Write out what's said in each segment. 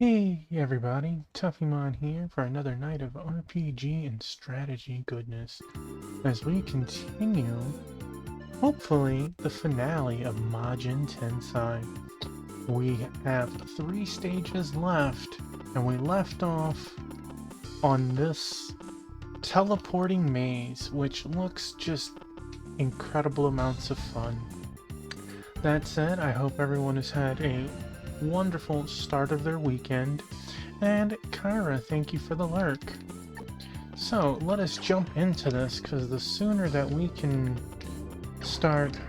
Hey everybody, Tuffymon here for another night of RPG and strategy goodness as we continue, hopefully, the finale of Majin Tensei. We have 3 stages left, and we left off on this teleporting maze, which looks just incredible amounts of fun. That said, I hope everyone has had a wonderful start of their weekend, and Kyra, thank you for the lurk. So let us jump into this, because the sooner that we can start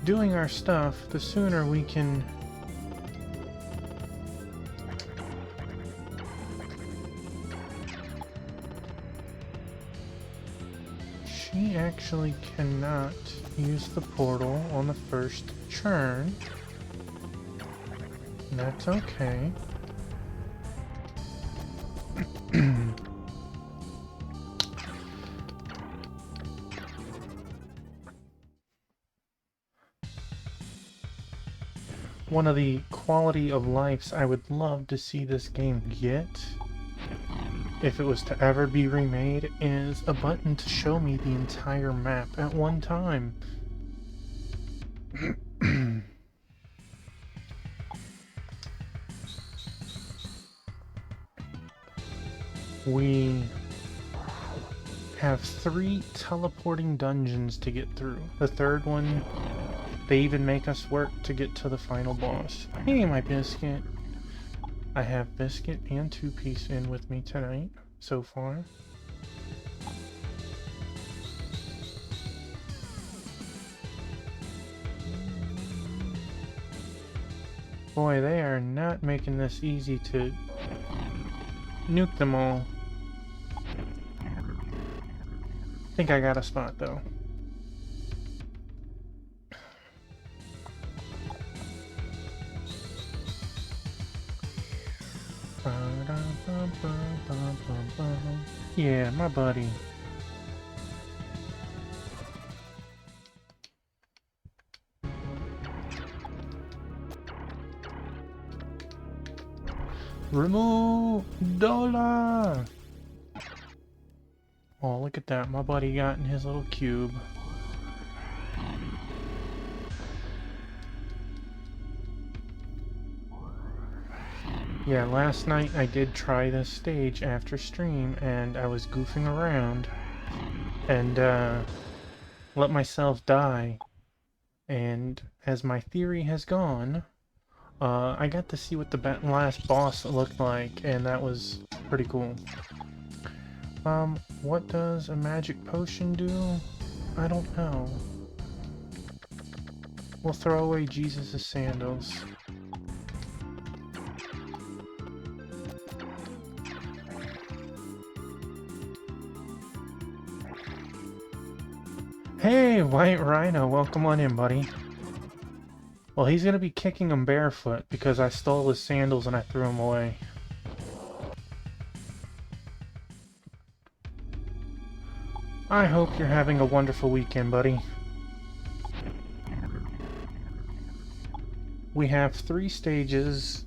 doing our stuff, the sooner we can She actually cannot use the portal on the first turn. That's okay. One of the quality of lives I would love to see this game get, if it was to ever be remade, is a button to show me the entire map at one time. We have 3 teleporting dungeons to get through. The third one, they even make us work to get to the final boss. Hey, my biscuit! I have Biscuit and 2-Piece in with me tonight, so far. Boy, they are not making this easy to nuke them all. I think I got a spot, though. Yeah, my buddy. Remove Dola! Oh, look at that. My buddy got in his little cube. Yeah, last night I did try this stage after stream, and I was goofing around, and let myself die. And as my theory has gone, I got to see what the last boss looked like, and that was pretty cool. What does a magic potion do? I don't know. We'll throw away Jesus' sandals. Hey, White Rhino, welcome on in, buddy. Well, he's gonna be kicking him barefoot because I stole his sandals and I threw them away. I hope you're having a wonderful weekend, buddy. We have 3 stages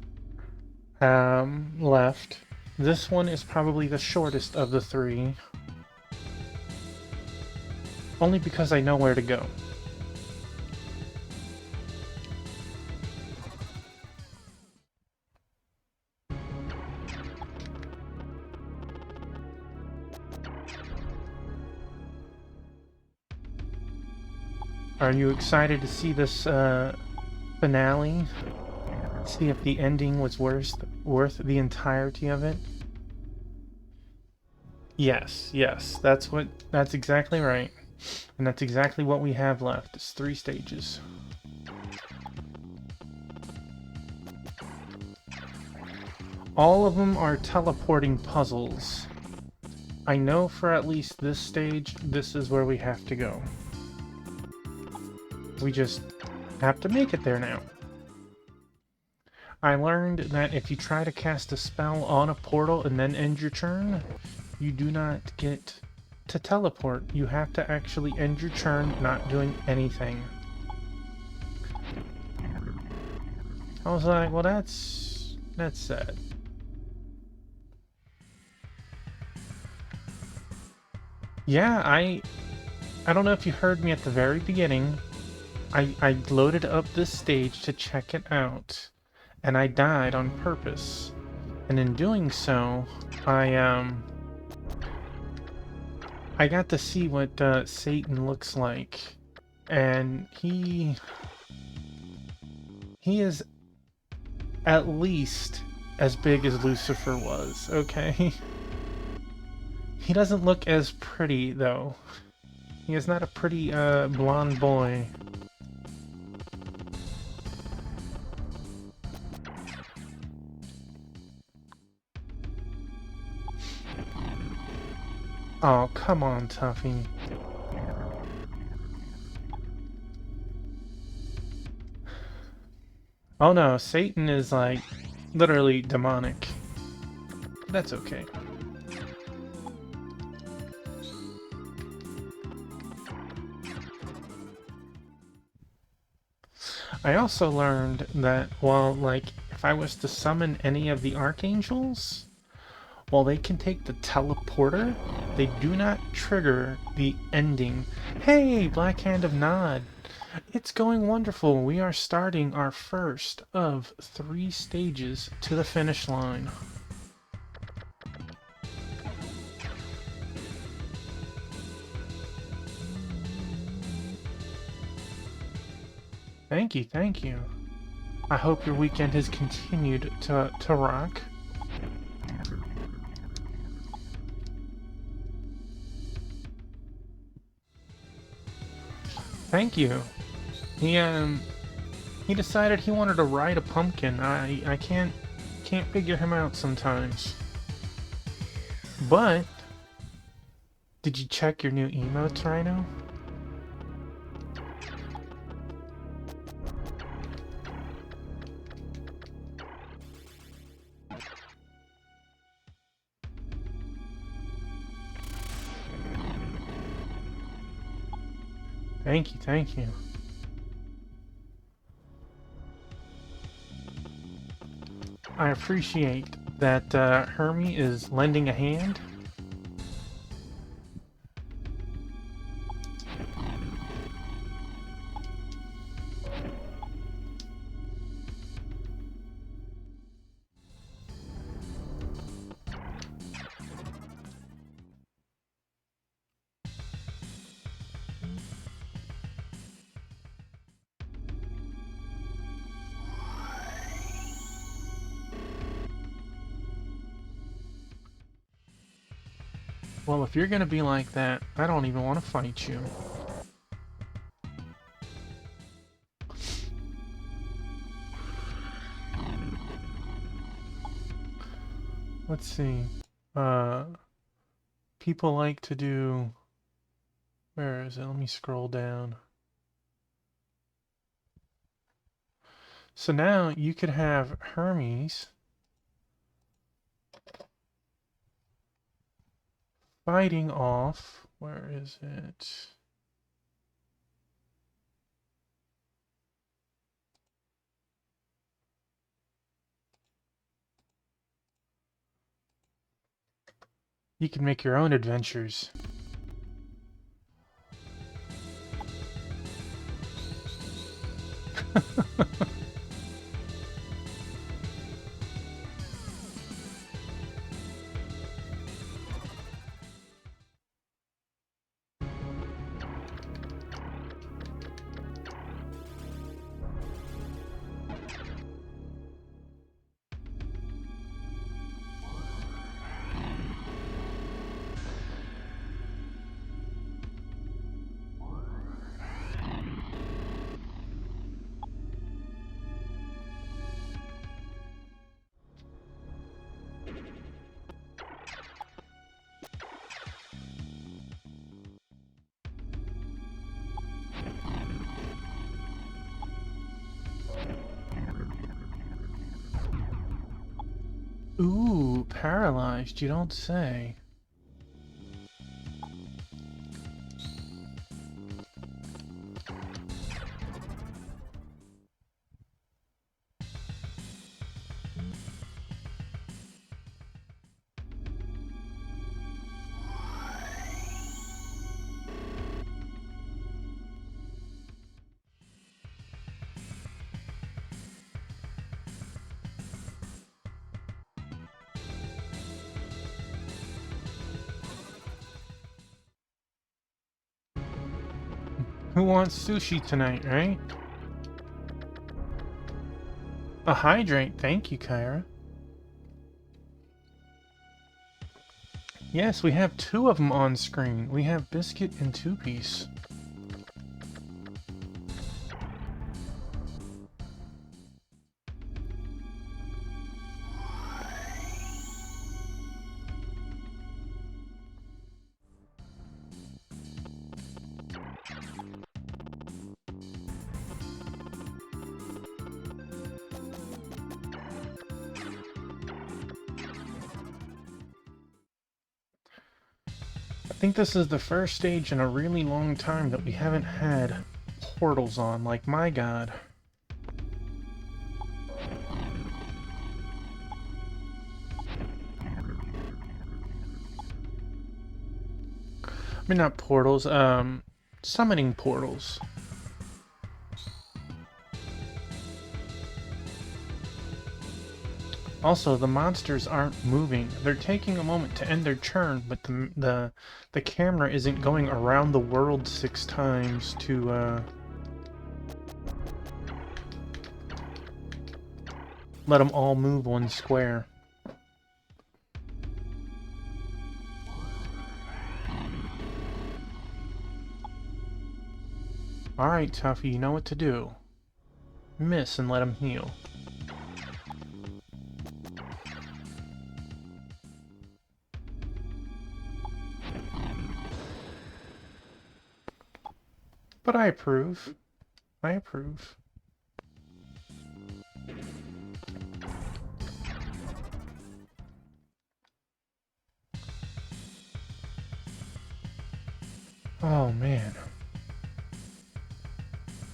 left. This one is probably the shortest of the 3. Only because I know where to go. Are you excited to see this finale? See if the ending was worth the entirety of it? Yes, that's exactly right. And that's exactly what we have left. It's 3 stages. All of them are teleporting puzzles. I know for at least this stage, this is where we have to go. We just have to make it there now. I learned that if you try to cast a spell on a portal and then end your turn, you do not get to teleport. You have to actually end your turn not doing anything. I was like, well, that's sad. Yeah, I don't know if you heard me at the very beginning. I loaded up this stage to check it out, and I died on purpose. And in doing so, I got to see what Satan looks like, and he is at least as big as Lucifer was. Okay, he doesn't look as pretty though. He is not a pretty blonde boy. Oh, come on, Tuffy. Oh no, Satan is like literally demonic. That's okay. I also learned that while, like, if I was to summon any of the archangels, while they can take the teleporter, they do not trigger the ending. Hey, Black Hand of Nod! It's going wonderful. We are starting our first of 3 stages to the finish line. Thank you, thank you. I hope your weekend has continued to rock. Thank you. He decided he wanted to ride a pumpkin. I can't figure him out sometimes. But did you check your new emotes, Rhino? Thank you, thank you. I appreciate that Hermie is lending a hand. Well, if you're gonna be like that, I don't even want to fight you. Let's see. Uh, People like to do... Where is it? Let me scroll down. So now you could have Hermes fighting off... Where is it? You can make your own adventures. Ooh, paralyzed, you don't say. Who wants sushi tonight, right? A hydrate, thank you, Kyra. Yes, we have two of them on screen. We have Biscuit and Two Piece. I think this is the first stage in a really long time that we haven't had portals on, like, my god. I mean, not portals, summoning portals. Also, the monsters aren't moving. They're taking a moment to end their turn, but the camera isn't going around the world 6 times to let them all move one square. Alright, Tuffy, you know what to do. Miss and let him heal. But I approve. I approve. Oh, man.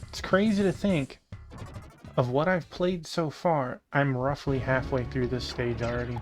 It's crazy to think, of what I've played so far, I'm roughly halfway through this stage already.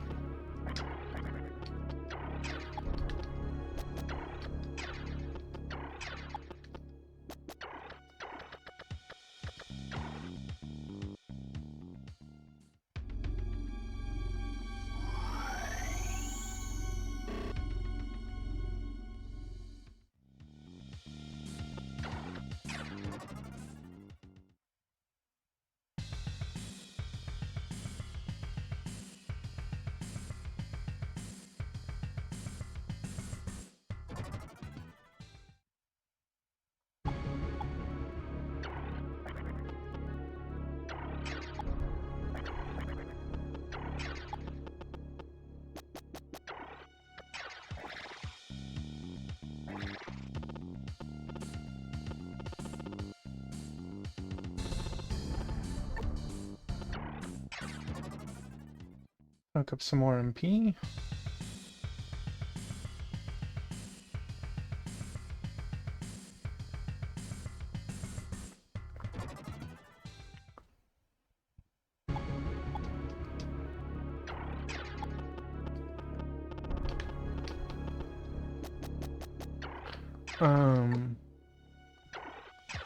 Look up some more MP.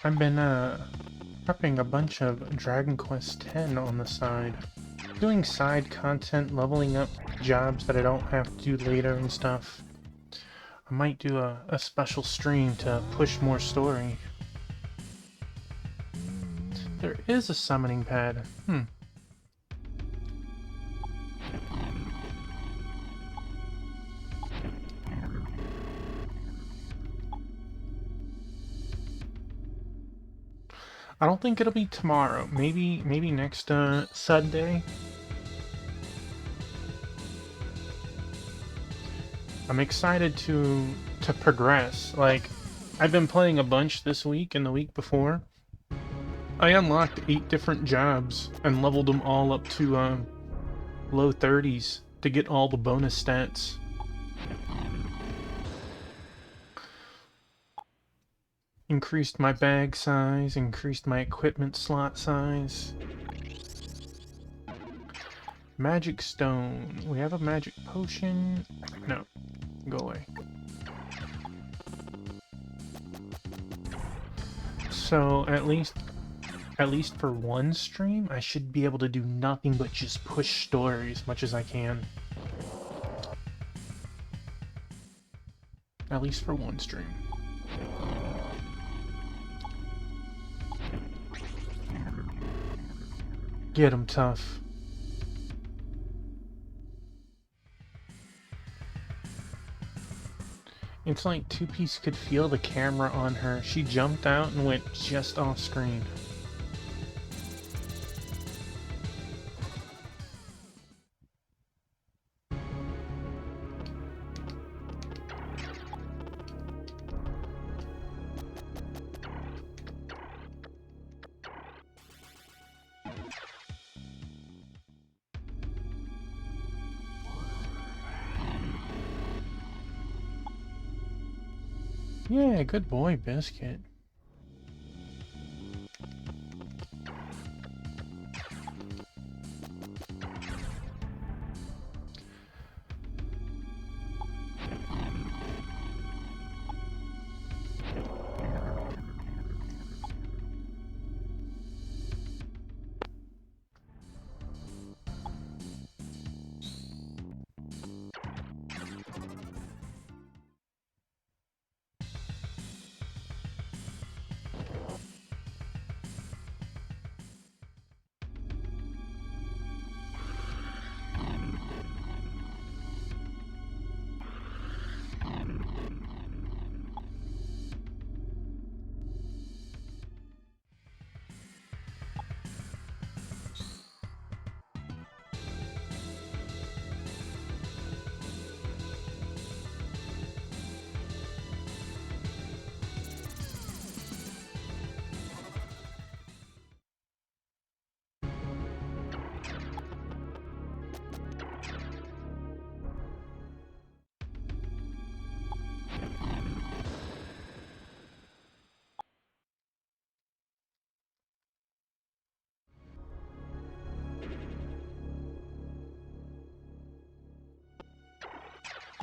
I've been prepping a bunch of Dragon Quest X on the side. Doing side content, leveling up jobs that I don't have to do later and stuff. I might do a special stream to push more story. There is a summoning pad. I don't think it'll be tomorrow. Maybe next Sunday. I'm excited to progress. Like, I've been playing a bunch this week and the week before. I unlocked 8 different jobs and leveled them all up to low 30s to get all the bonus stats. Increased my bag size, increased my equipment slot size. Magic stone. We have a magic potion. No, go away. So at least for one stream, I should be able to do nothing but just push story as much as I can. At least for one stream. Get him, Tough. It's like Two Piece could feel the camera on her. She jumped out and went just off screen. Yeah, good boy, Biscuit.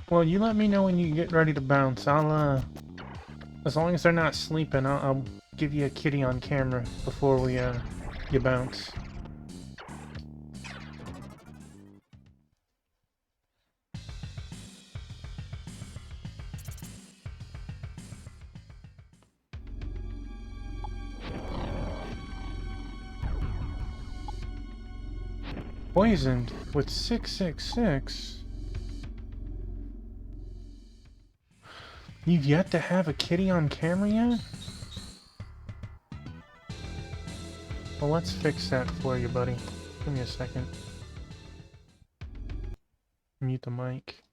Well, you let me know when you get ready to bounce. As long as they're not sleeping, I'll give you a kitty on camera before you bounce. Poisoned with 666. You've yet to have a kitty on camera yet? Well, let's fix that for you, buddy. Give me a second. Mute the mic.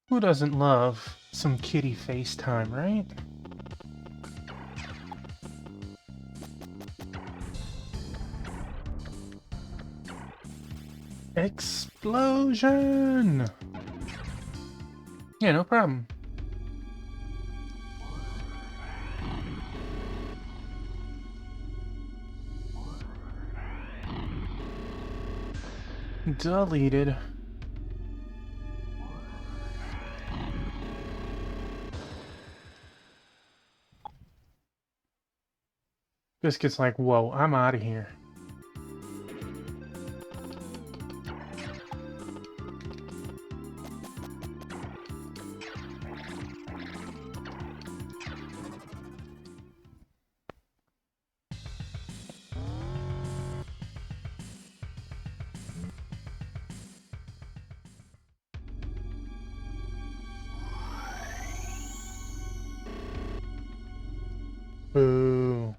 Who doesn't love some kitty FaceTime, right? Explosion! Yeah, no problem. Deleted. Biscuit's like, whoa, I'm out of here. Boo.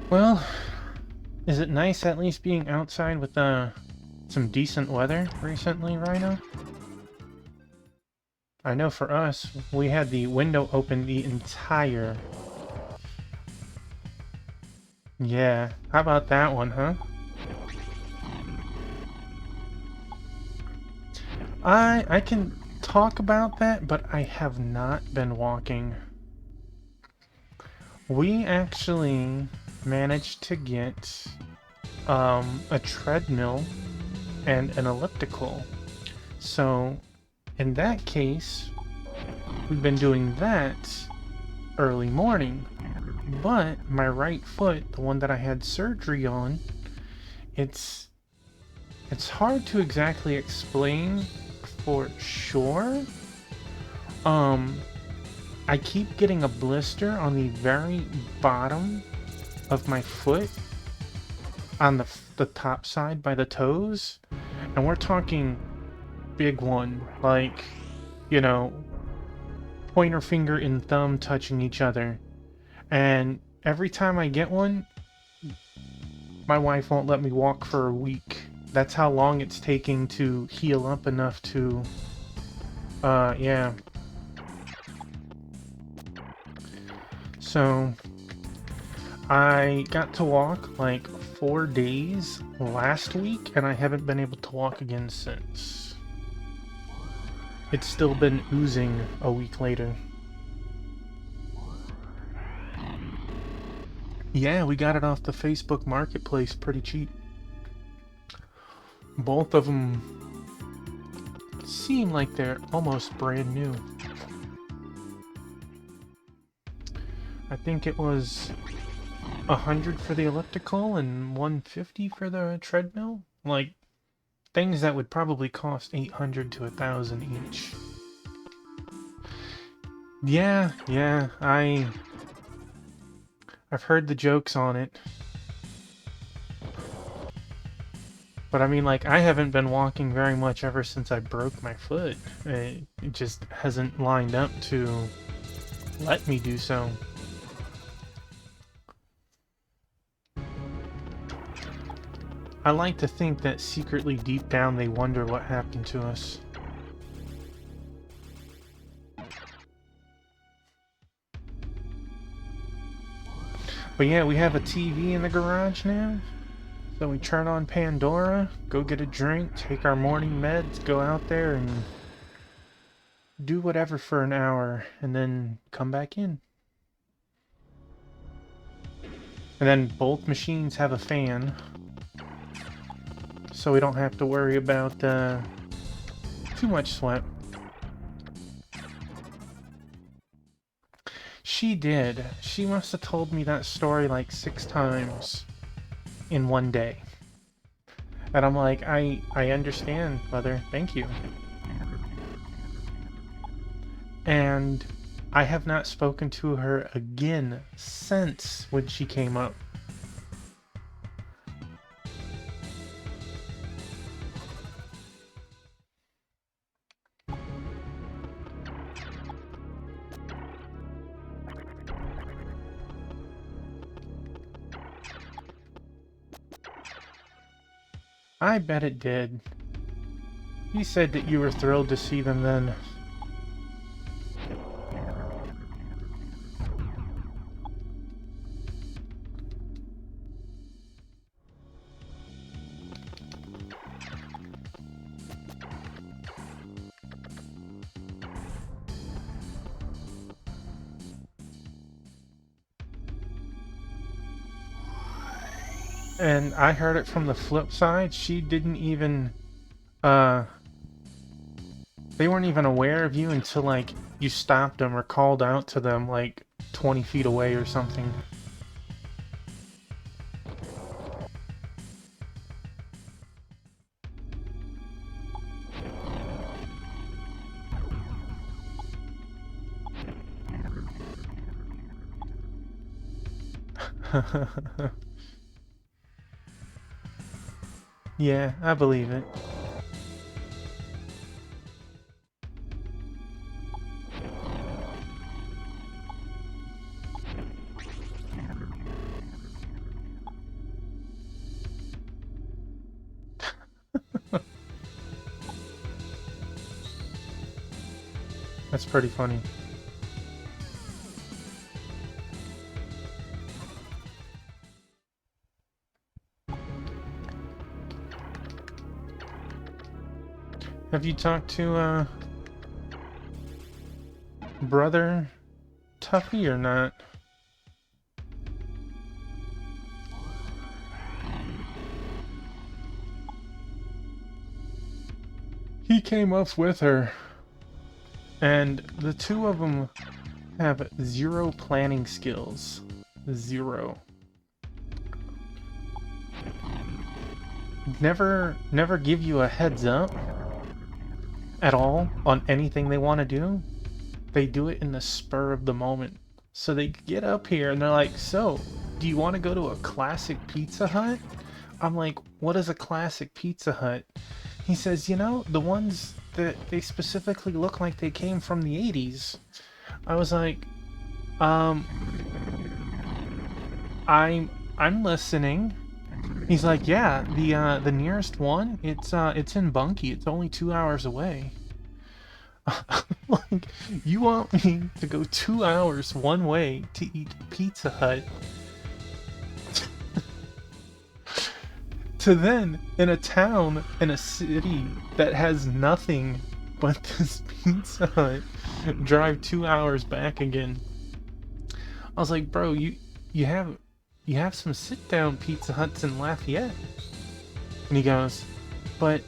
Well, is it nice at least being outside with some decent weather recently, Rhino? I know for us, we had the window open the entire... Yeah, how about that one, huh? I can talk about that, but I have not been walking. We actually managed to get a treadmill and an elliptical. So in that case, we've been doing that early morning. But my right foot, the one that I had surgery on, it's hard to exactly explain for sure. I keep getting a blister on the very bottom of my foot on the top side by the toes, and we're talking big one, like, you know, pointer finger and thumb touching each other. And every time I get one, my wife won't let me walk for a week. That's how long it's taking to heal up enough to, yeah. So, I got to walk like 4 days last week, and I haven't been able to walk again since. It's still been oozing a week later. Yeah, we got it off the Facebook Marketplace pretty cheap. Both of them seem like they're almost brand new. I think it was 100 for the elliptical and 150 for the treadmill. Like, things that would probably cost 800 to 1,000 each. Yeah, I've heard the jokes on it. But I mean, like, I haven't been walking very much ever since I broke my foot. It just hasn't lined up to let me do so. I like to think that secretly deep down they wonder what happened to us. But yeah, we have a TV in the garage now. So we turn on Pandora, go get a drink, take our morning meds, go out there and do whatever for an hour, and then come back in. And then both machines have a fan, so we don't have to worry about too much sweat. She did. She must have told me that story like 6 times in one day. And I'm like, I understand, Mother. Thank you. And I have not spoken to her again since when she came up. I bet it did. You said that you were thrilled to see them then. And I heard it from the flip side. She didn't even, they weren't even aware of you until, like, you stopped them or called out to them, like, 20 feet away or something. Yeah, I believe it. That's pretty funny. Have you talked to, Brother Tuffy or not? He came up with her, and the two of them have zero planning skills. Zero. Never give you a heads up at all on anything they want to do. They do it in the spur of the moment. So they get up here and they're like, so, do you want to go to a classic Pizza Hut? I'm like, what is a classic Pizza Hut? He says, you know, the ones that they specifically look like they came from the 80s. I was like, I'm listening. He's like, yeah, the nearest one, it's in Bunkie. It's only 2 hours away. Like, you want me to go 2 hours one way to eat Pizza Hut? To then, in a town, in a city that has nothing but this Pizza Hut, drive 2 hours back again. I was like, bro, you have some sit-down Pizza Huts in Lafayette. And he goes, but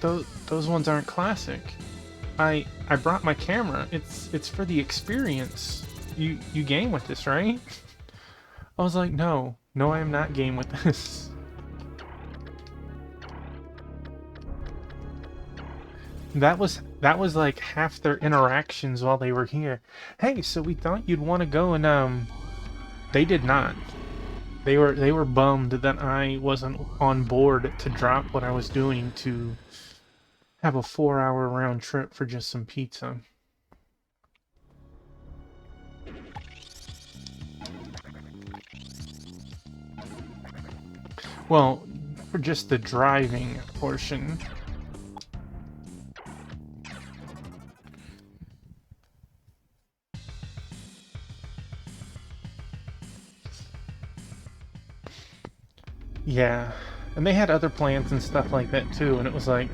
those ones aren't classic. I brought my camera. It's for the experience. You game with this, right? I was like, no, I am not game with this. That was like half their interactions while they were here. Hey, so we thought you'd want to go, and they did not. They were bummed that I wasn't on board to drop what I was doing to have a 4-hour round trip for just some pizza. Well, for just the driving portion. Yeah, and they had other plans and stuff like that too, and it was like,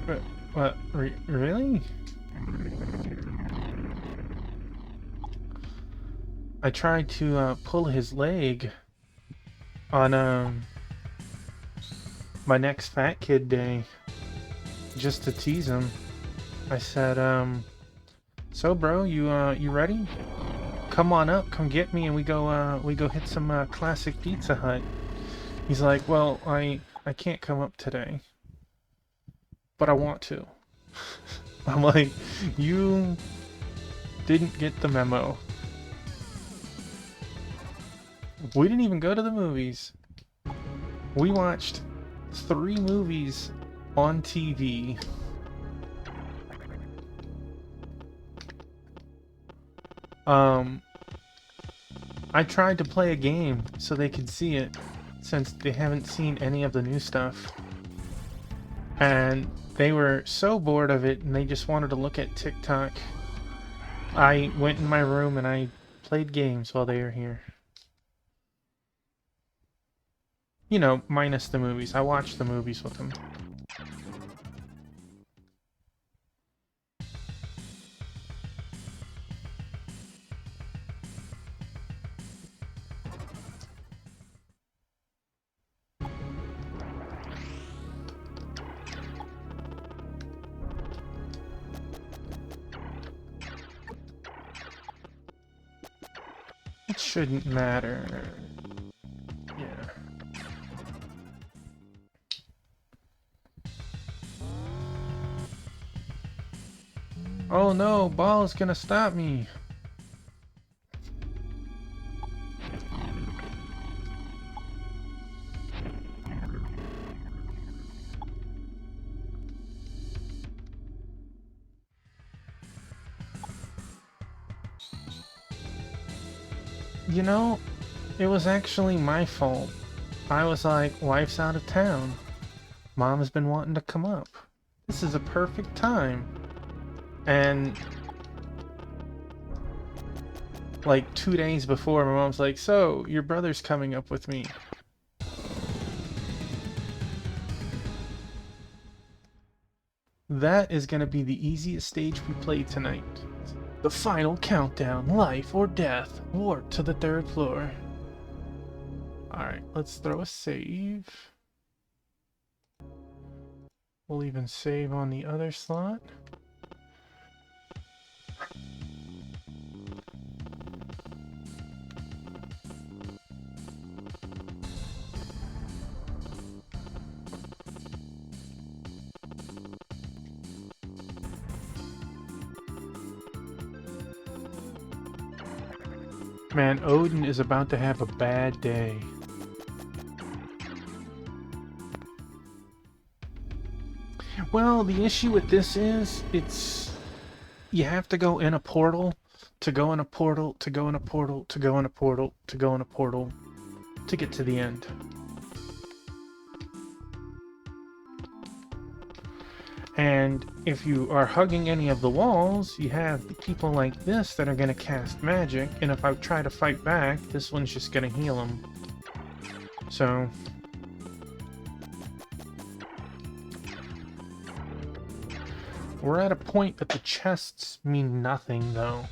what, really? I tried to pull his leg on my next Fat Kid Day, just to tease him. I said, so bro, you ready? Come on up, come get me, and we go hit some classic Pizza Hut. He's like, well, I can't come up today, but I want to. I'm like, you didn't get the memo. We didn't even go to the movies. We watched 3 movies on TV. I tried to play a game so they could see it, since they haven't seen any of the new stuff. And they were so bored of it and they just wanted to look at TikTok. I went in my room and I played games while they were here. You know, minus the movies. I watched the movies with them. It shouldn't matter. Yeah. Oh no, ball is gonna stop me. You know, it was actually my fault. I was like, wife's out of town. Mom's been wanting to come up. This is a perfect time. And Like 2 days before, my mom's like, so, your brother's coming up with me. That is going to be the easiest stage we play tonight. The final countdown, life or death, warp to the 3rd floor. Alright, let's throw a save. We'll even save on the other slot. Man, Odin is about to have a bad day. Well, the issue with this is, you have to go in a portal, to go in a portal, to go in a portal, to go in a portal, to go in a portal, to get to the end. And if you are hugging any of the walls, you have people like this that are going to cast magic, and if I try to fight back, this one's just going to heal them. So... we're at a point that the chests mean nothing, though.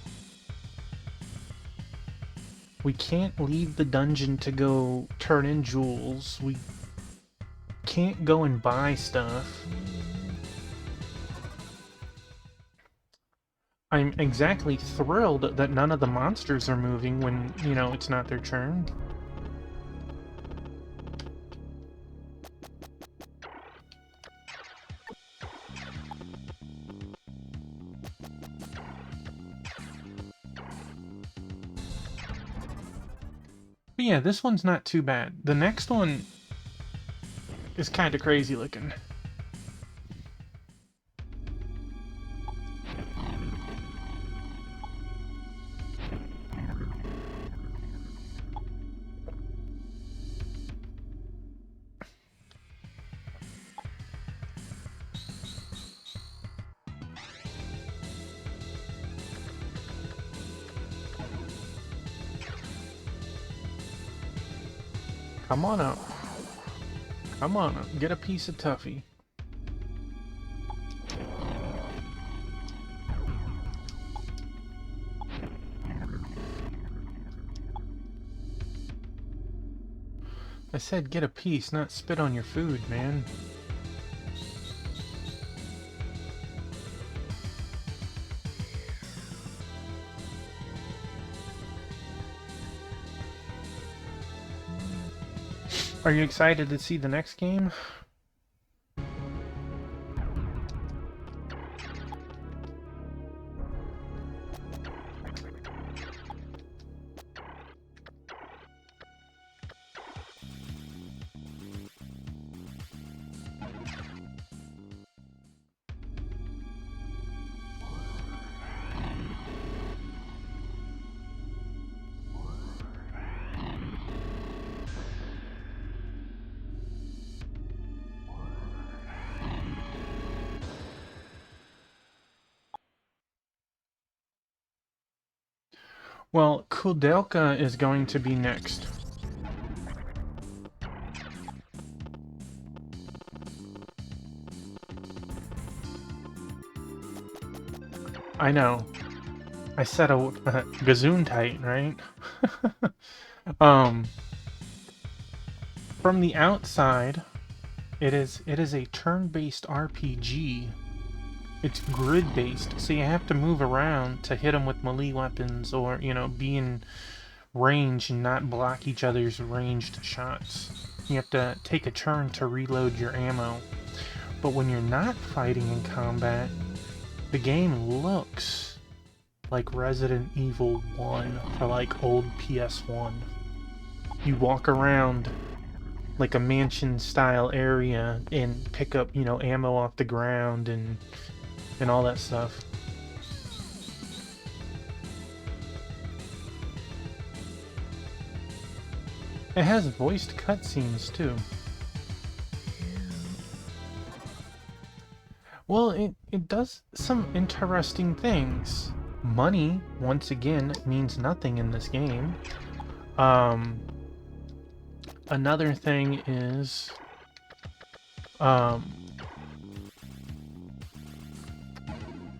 We can't leave the dungeon to go turn in jewels. We can't go and buy stuff. I'm exactly thrilled that none of the monsters are moving when, you know, it's not their turn. But yeah, this one's not too bad. The next one is kind of crazy looking. Come on up. Come on up. Get a piece of Tuffy. I said get a piece, not spit on your food, man. Are you excited to see the next game? Well, Kudelka is going to be next. I know. I said a Gesundheit, right? From the outside, it is a turn-based RPG. It's grid-based, so you have to move around to hit them with melee weapons, or, you know, be in range and not block each other's ranged shots. You have to take a turn to reload your ammo. But when you're not fighting in combat, the game looks like Resident Evil 1 for like old PS1. You walk around like a mansion-style area and pick up, you know, ammo off the ground and all that stuff. It has voiced cutscenes too. Well, it does some interesting things. Money, once again, means nothing in this game. Um, Another thing is,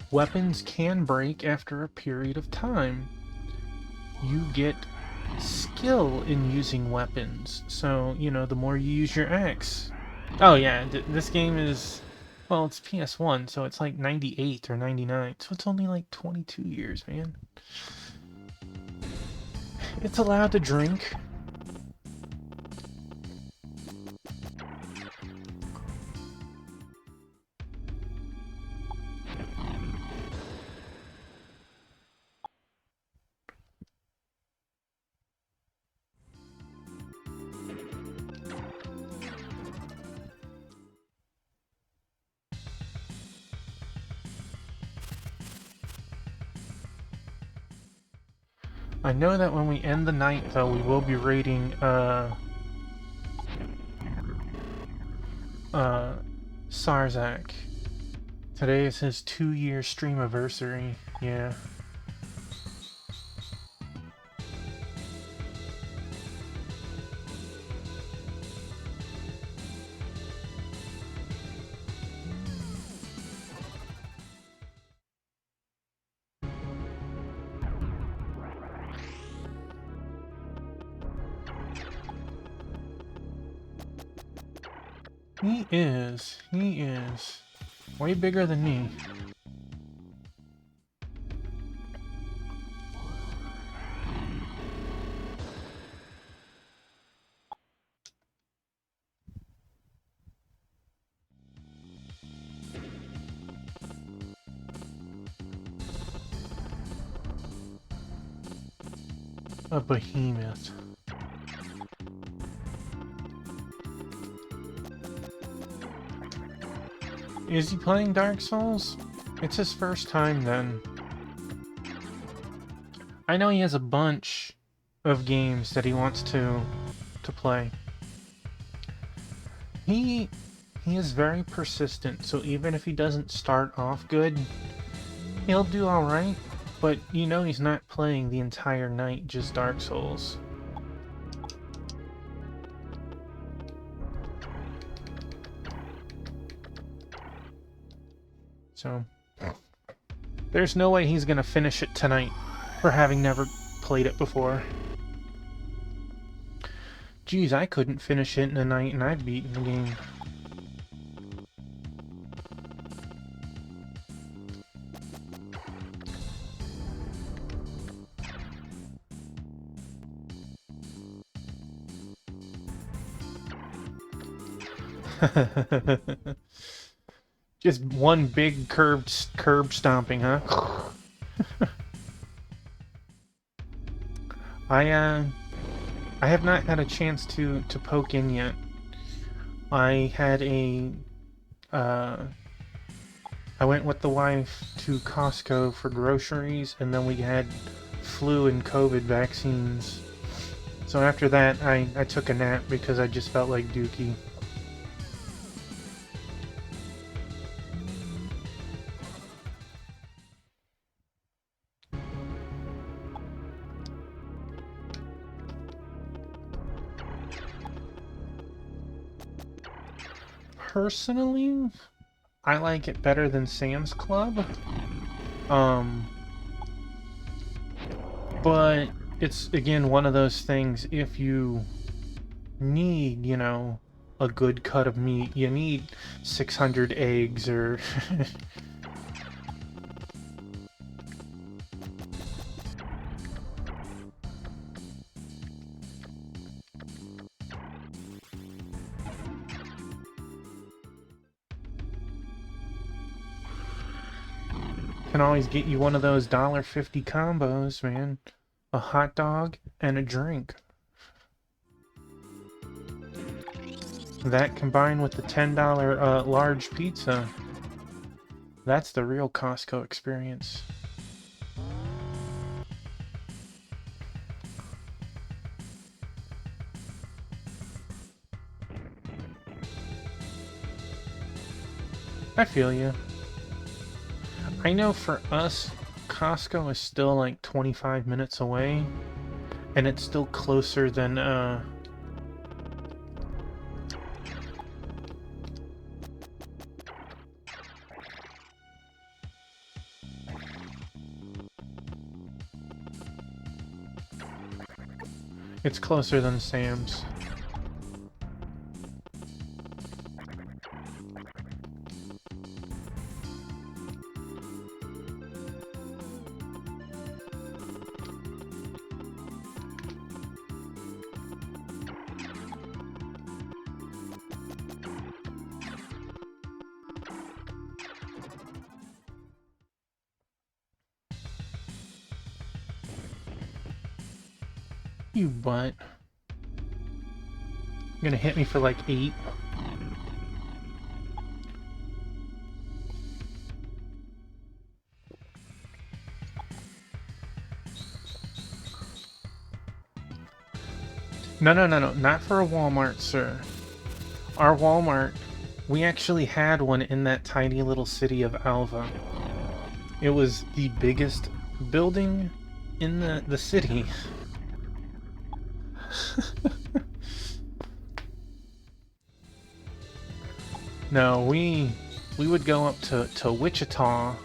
weapons can break after a period of time. You get skill in using weapons, so, you know, the more you use your axe. Oh yeah, this game is, well, it's PS1, so it's like 98 or 99, so it's only like 22 years, man. It's allowed to drink. I know that when we end the night, though, we will be raiding, Sarzak. Today is his 2-year stream anniversary. Yeah. He is. He is. Way bigger than me. A behemoth. Is he playing Dark Souls? It's his first time then. I know he has a bunch of games that he wants to play. He is very persistent, so even if he doesn't start off good, he'll do alright, but you know he's not playing the entire night just Dark Souls. So, there's no way he's gonna finish it tonight, for having never played it before. Geez, I couldn't finish it in a night and I've beaten the game. Just one big curb stomping, huh? I have not had a chance to poke in yet. I had a I went with the wife to Costco for groceries, and then we had flu and COVID vaccines. So after that, I took a nap because I just felt like Dookie. Personally, I like it better than Sam's Club. But it's, again, one of those things, if you need, you know, a good cut of meat, you need 600 eggs or... Can always get you one of those $1.50 combos, man. A hot dog and a drink. That combined with the $10 large pizza. That's the real Costco experience. I feel you. I know for us, Costco is still like 25 minutes away, and it's still closer than, it's closer than Sam's. You what? You're gonna hit me for like 8? No, not for a Walmart, sir. Our Walmart, we actually had one in that tiny little city of Alva. It was the biggest building in the city. No, we would go up to Wichita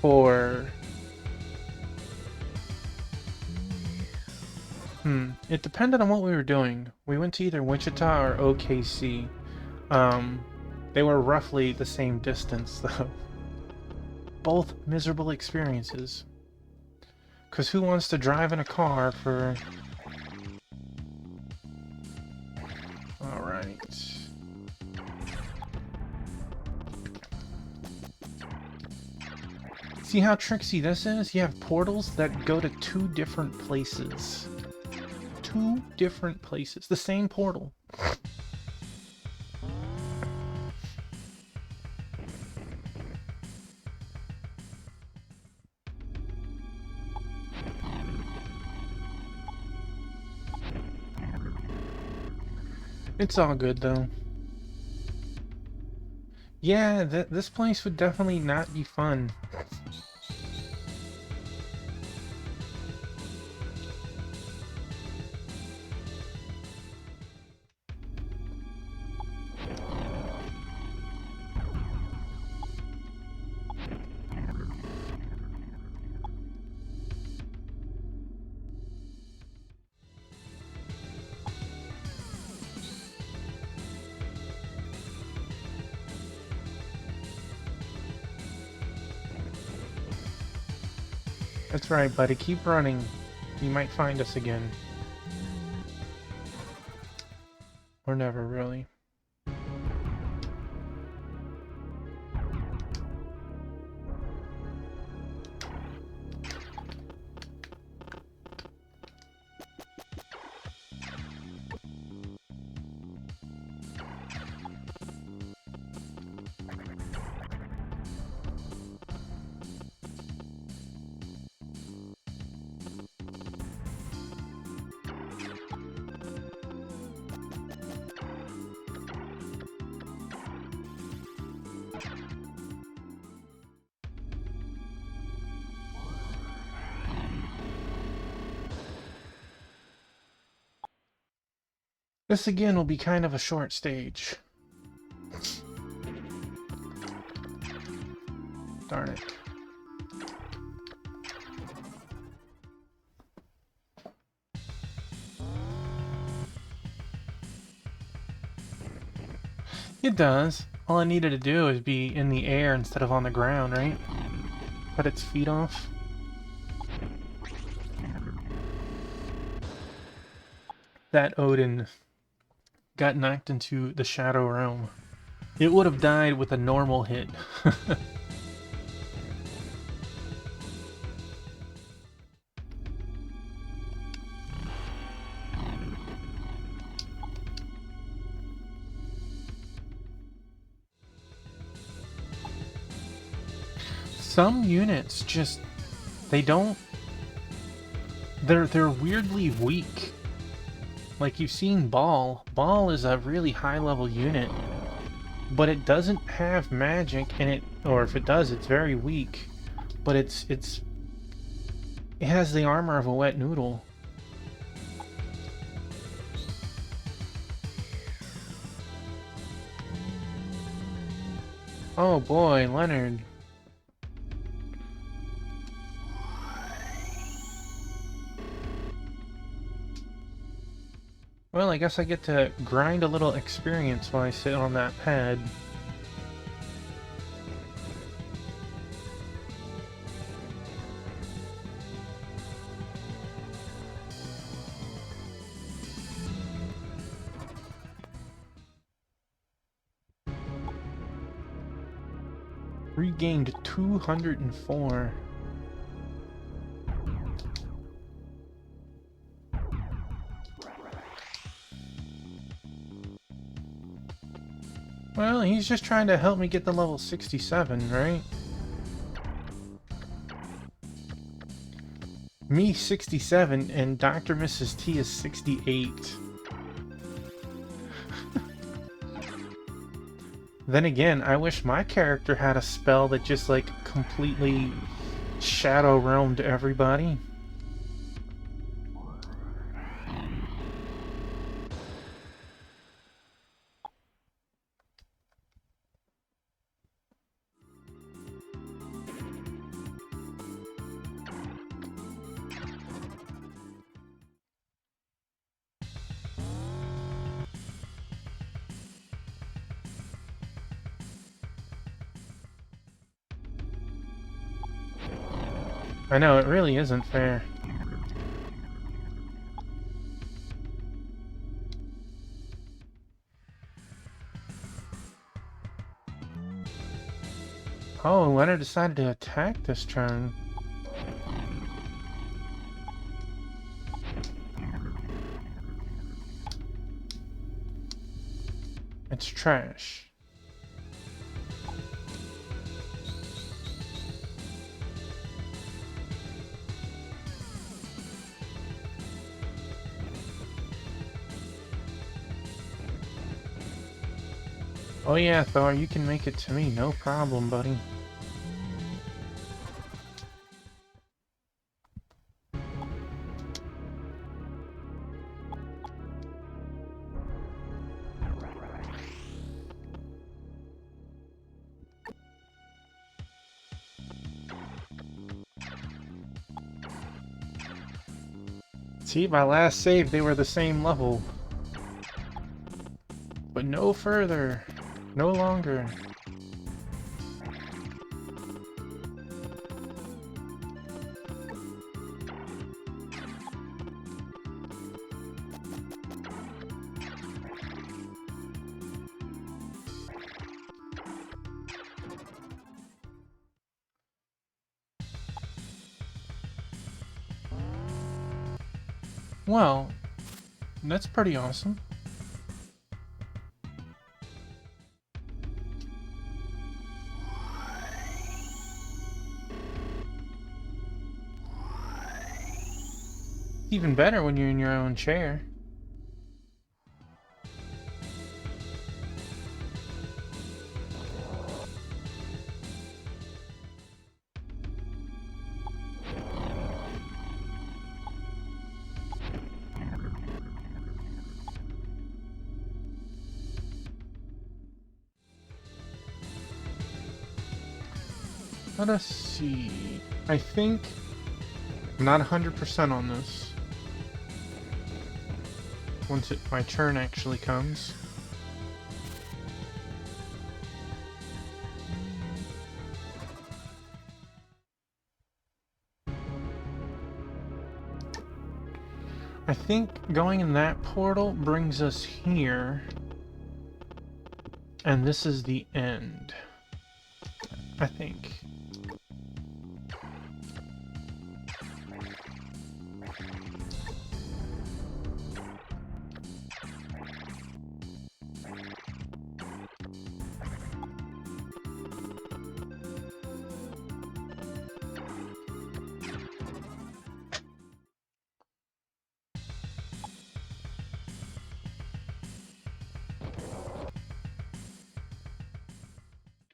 for it depended on what we were doing. We went to either Wichita or OKC. They were roughly the same distance though. Both miserable experiences. 'Cause who wants to drive in a car for... Alright. See how tricksy this is? You have portals that go to 2 different places. 2 different places. The same portal. It's all good, though. Yeah, this place would definitely not be fun. That's right, buddy. Keep running. You might find us again. Or never, really. This again will be kind of a short stage. Darn it. It does. All I needed to do is be in the air instead of on the ground, right? Cut its feet off. That Odin got knocked into the Shadow Realm. It would have died with a normal hit. Some units just... they don't... They're weirdly weak. Like, you've seen Ball. Ball is a really high-level unit, but it doesn't have magic, and or if it does, it's very weak. But it has the armor of a wet noodle. Oh boy, Leonard. Well, I guess I get to grind a little experience while I sit on that pad. Regained 204. Well, he's just trying to help me get the level 67, right? Me 67 and Dr. Mrs. T is 68. Then again, I wish my character had a spell that just like completely shadow realmed everybody. I know, it really isn't fair. Oh, Leonard decided to attack this turn. It's trash. Oh yeah, Thor, you can make it to me, no problem, buddy. See, my last save, they were the same level. But no further. No longer. Well, that's pretty awesome. Even better when you're in your own chair. Let us see. I think I'm not 100% on this. Once my turn actually comes. I think going in that portal brings us here. And this is the end. I think.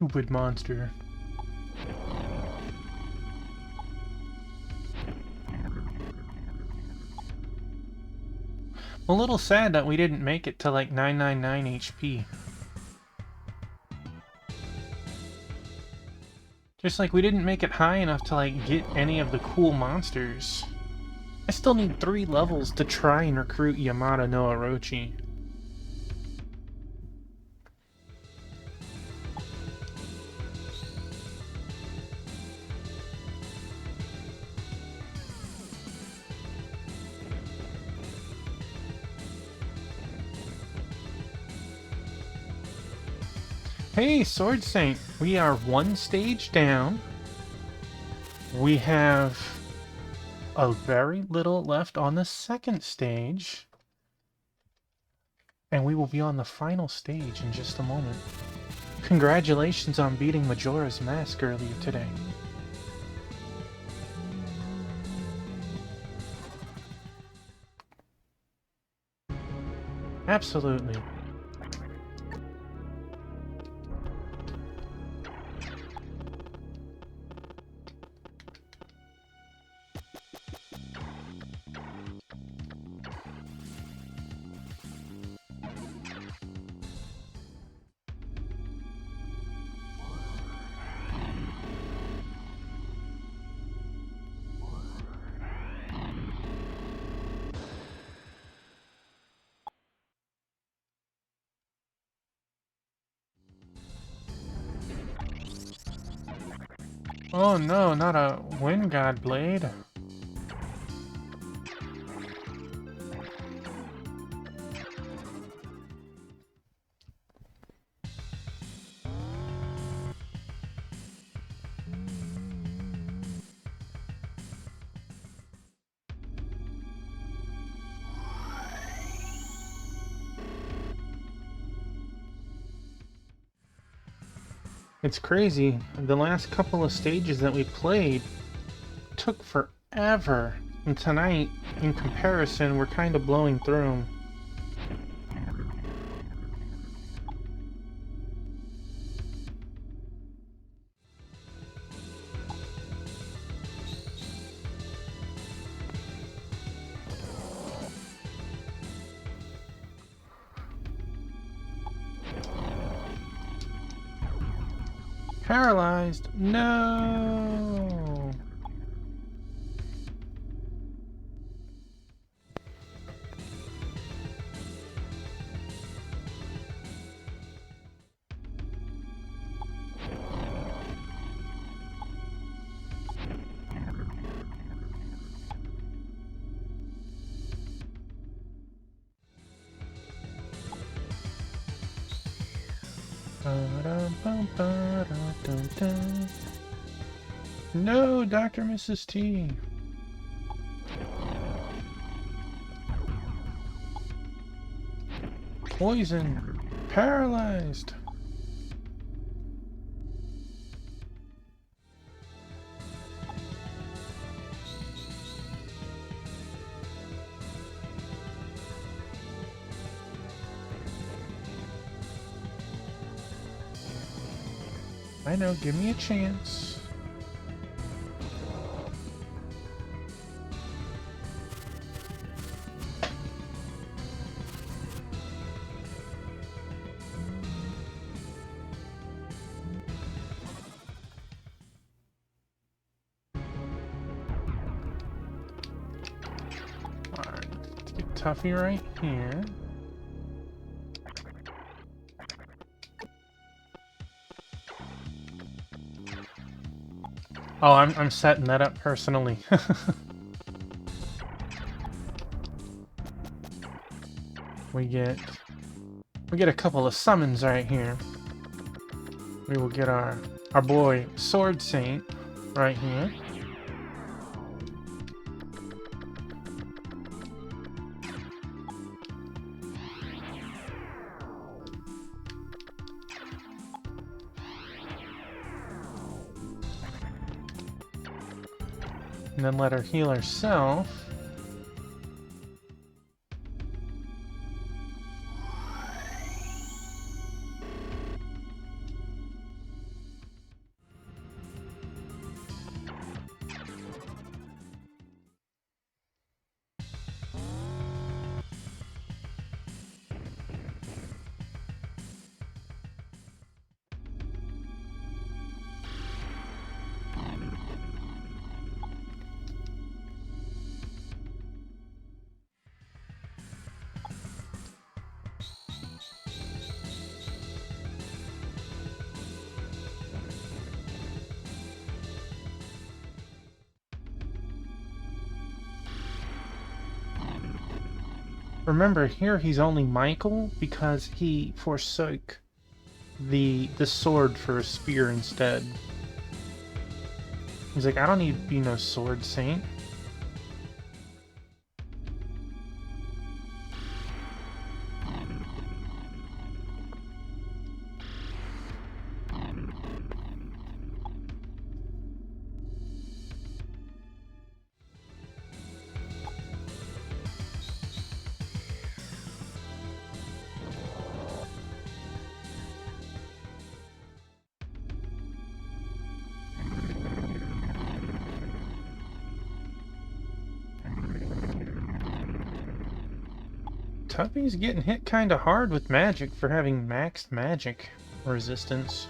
Stupid monster. A little sad that we didn't make it to like 999 HP. Just like we didn't make it high enough to like get any of the cool monsters. I still need 3 levels to try and recruit Yamada no Orochi. Hey, Sword Saint, we are 1 stage down. We have a very little left on the 2nd stage. And we will be on the final stage in just a moment. Congratulations on beating Majora's Mask earlier today. Absolutely. Oh no, not a Wind God Blade. It's crazy. The last couple of stages that we played took forever. And tonight, in comparison, we're kind of blowing through them. Paralyzed? No! No, Dr. Mrs. T. Poison. Paralyzed. I know, give me a chance. Alright, let's get Tuffy right here. Oh, I'm setting that up personally. we get a couple of summons right here. We will get our boy Sword Saint right here. And then let her heal herself. Remember, here he's only Michael because he forsook the sword for a spear instead. He's like, I don't need to be no sword saint. Tuppy's getting hit kinda hard with magic for having maxed magic resistance.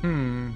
Hmm.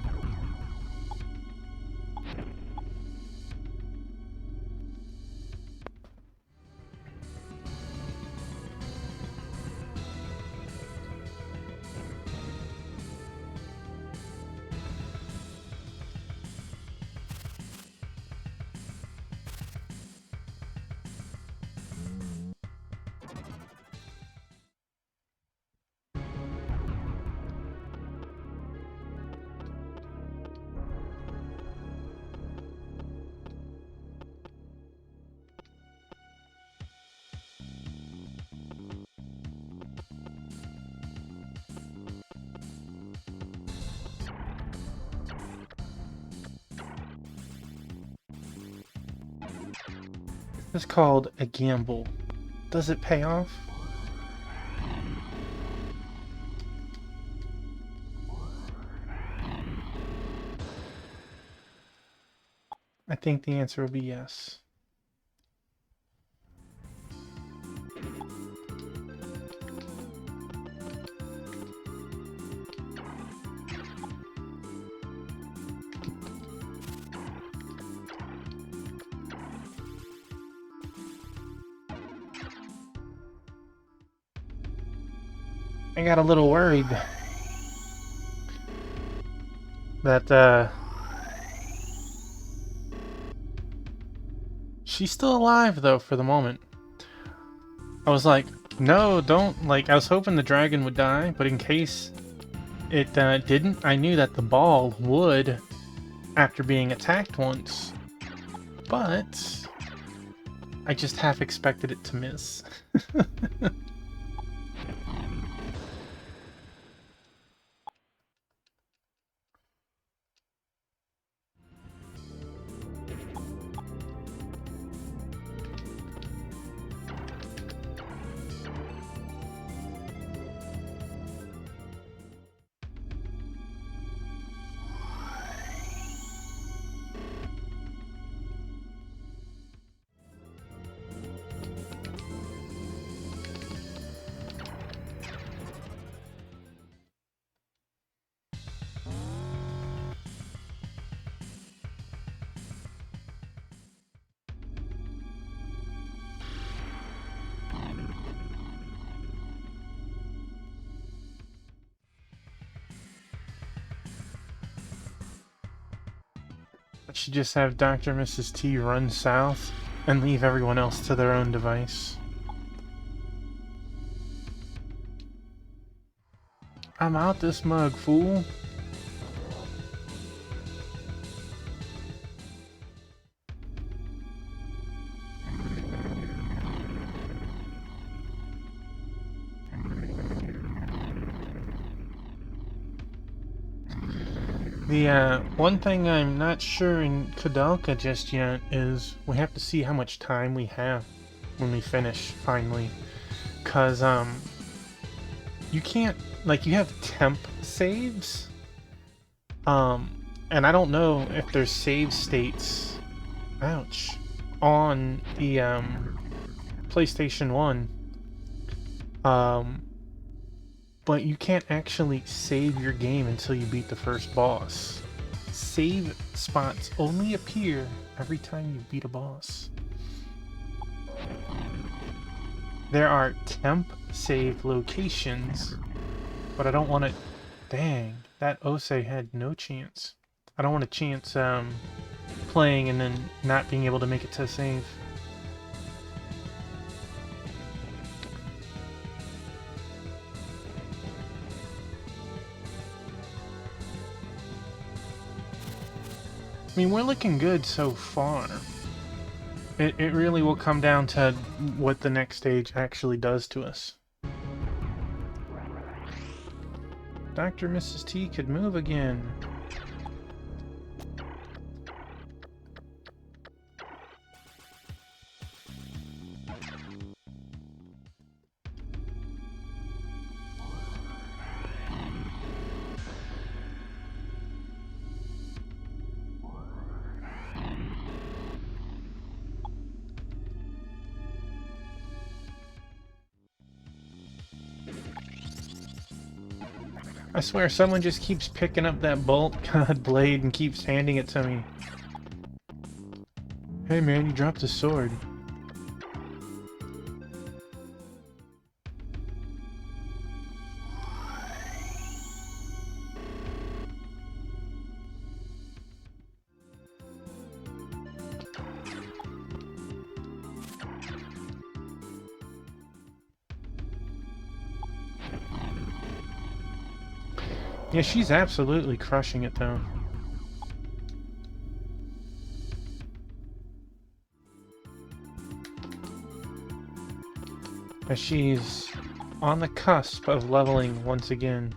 It's called a gamble. Does it pay off? I think the answer will be yes. I got a little worried that, she's still alive, though, for the moment. I was like, no, don't, like, I was hoping the dragon would die, but in case it didn't, I knew that the ball would after being attacked once. But I just half expected it to miss. Should just have Dr. and Mrs. T run south and leave everyone else to their own device. I'm out this mug, fool. The one thing I'm not sure in Kadalka just yet is we have to see how much time we have when we finish, finally. Cause, you can't, like, you have temp saves, and I don't know if there's save states, ouch, on the, PlayStation 1, but you can't actually save your game until you beat the first boss. Save spots only appear every time you beat a boss. There are temp save locations, but I don't want to... Dang, that Ose had no chance. I don't want to chance playing and then not being able to make it to save. I mean, we're looking good so far. It really will come down to what the next stage actually does to us. Dr. Mrs. T could move again. I swear, someone just keeps picking up that bolt god blade and keeps handing it to me. Hey man, you dropped a sword. Yeah, she's absolutely crushing it though. As she's on the cusp of leveling once again.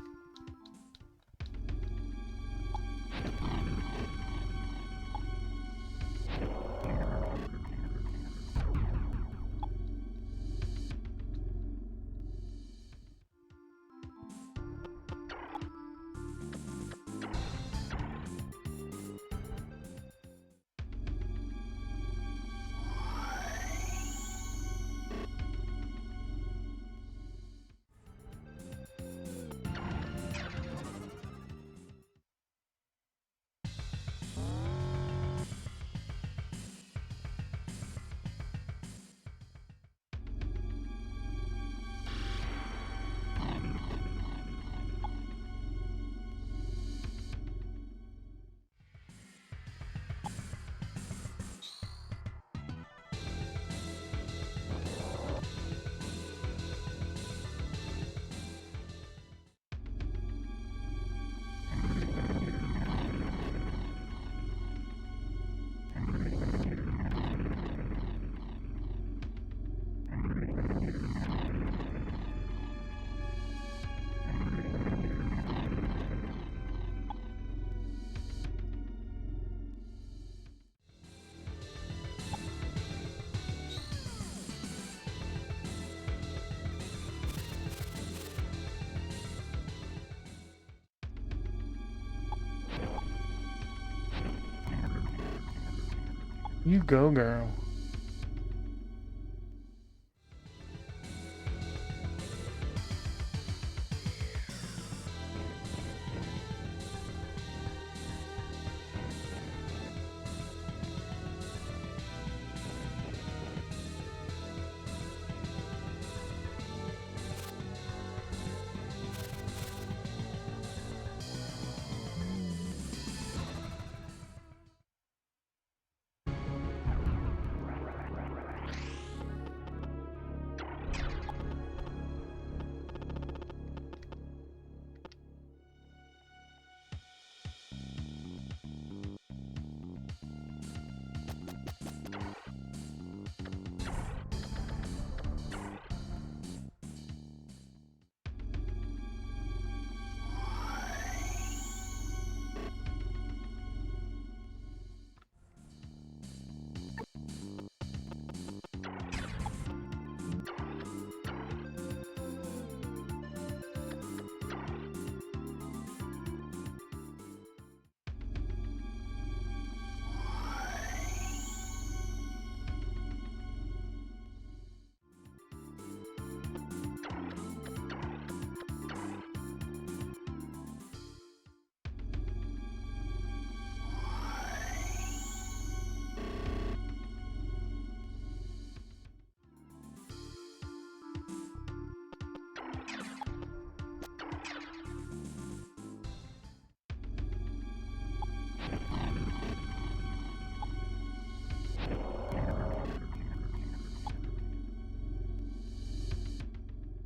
You go, girl.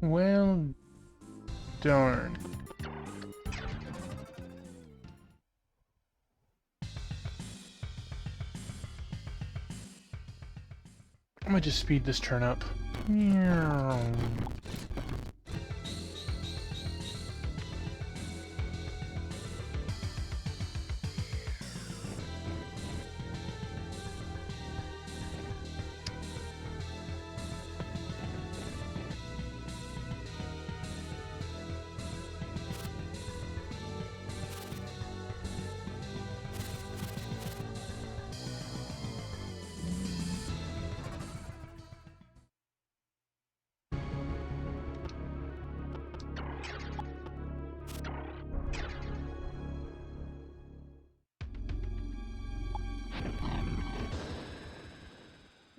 Well, darn. I'm gonna just speed this turn up. Meow.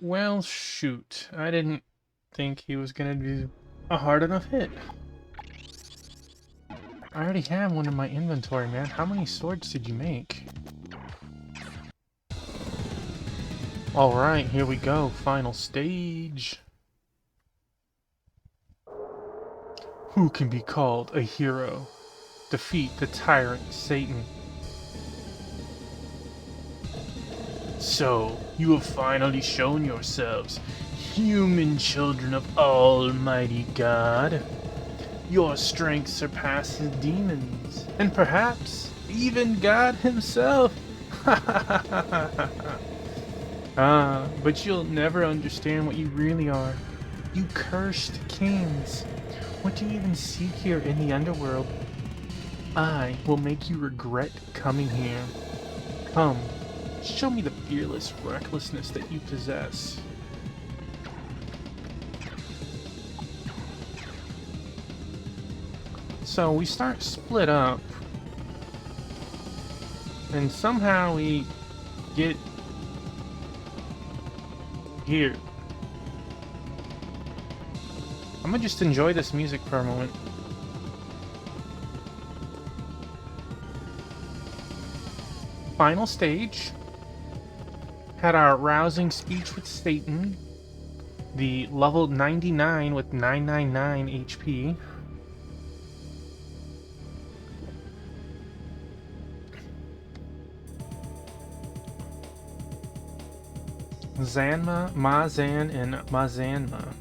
Well, shoot. I didn't think he was gonna do a hard enough hit. I already have one in my inventory, man. How many swords did you make? Alright, here we go. Final stage. Who can be called a hero? Defeat the tyrant Satan. So, you have finally shown yourselves, human children of Almighty God. Your strength surpasses demons, and perhaps even God himself. But you'll never understand what you really are. You cursed kings. What do you even seek here in the underworld? I will make you regret coming here. Come, show me the fearless recklessness that you possess. So we start split up, and somehow we get here. I'm gonna just enjoy this music for a moment. Final stage. Had our rousing speech with Satan. The level 99 with 999 HP. Zanma, Mazan, and Mazanma.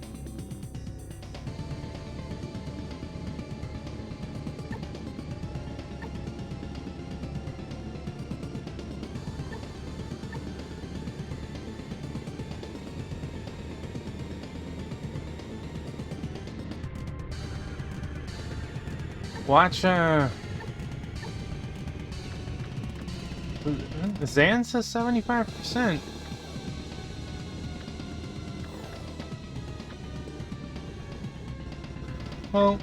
Watch, Zan says 75%. Well,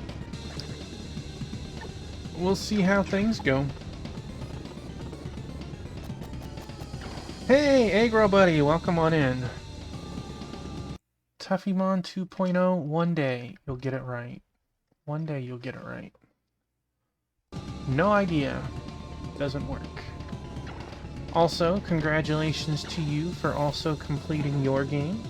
we'll see how things go. Hey, Agro Buddy, welcome on in. Tuffymon 2.0, one day you'll get it right. One day you'll get it right. No idea. Doesn't work. Also, congratulations to you for also completing your game.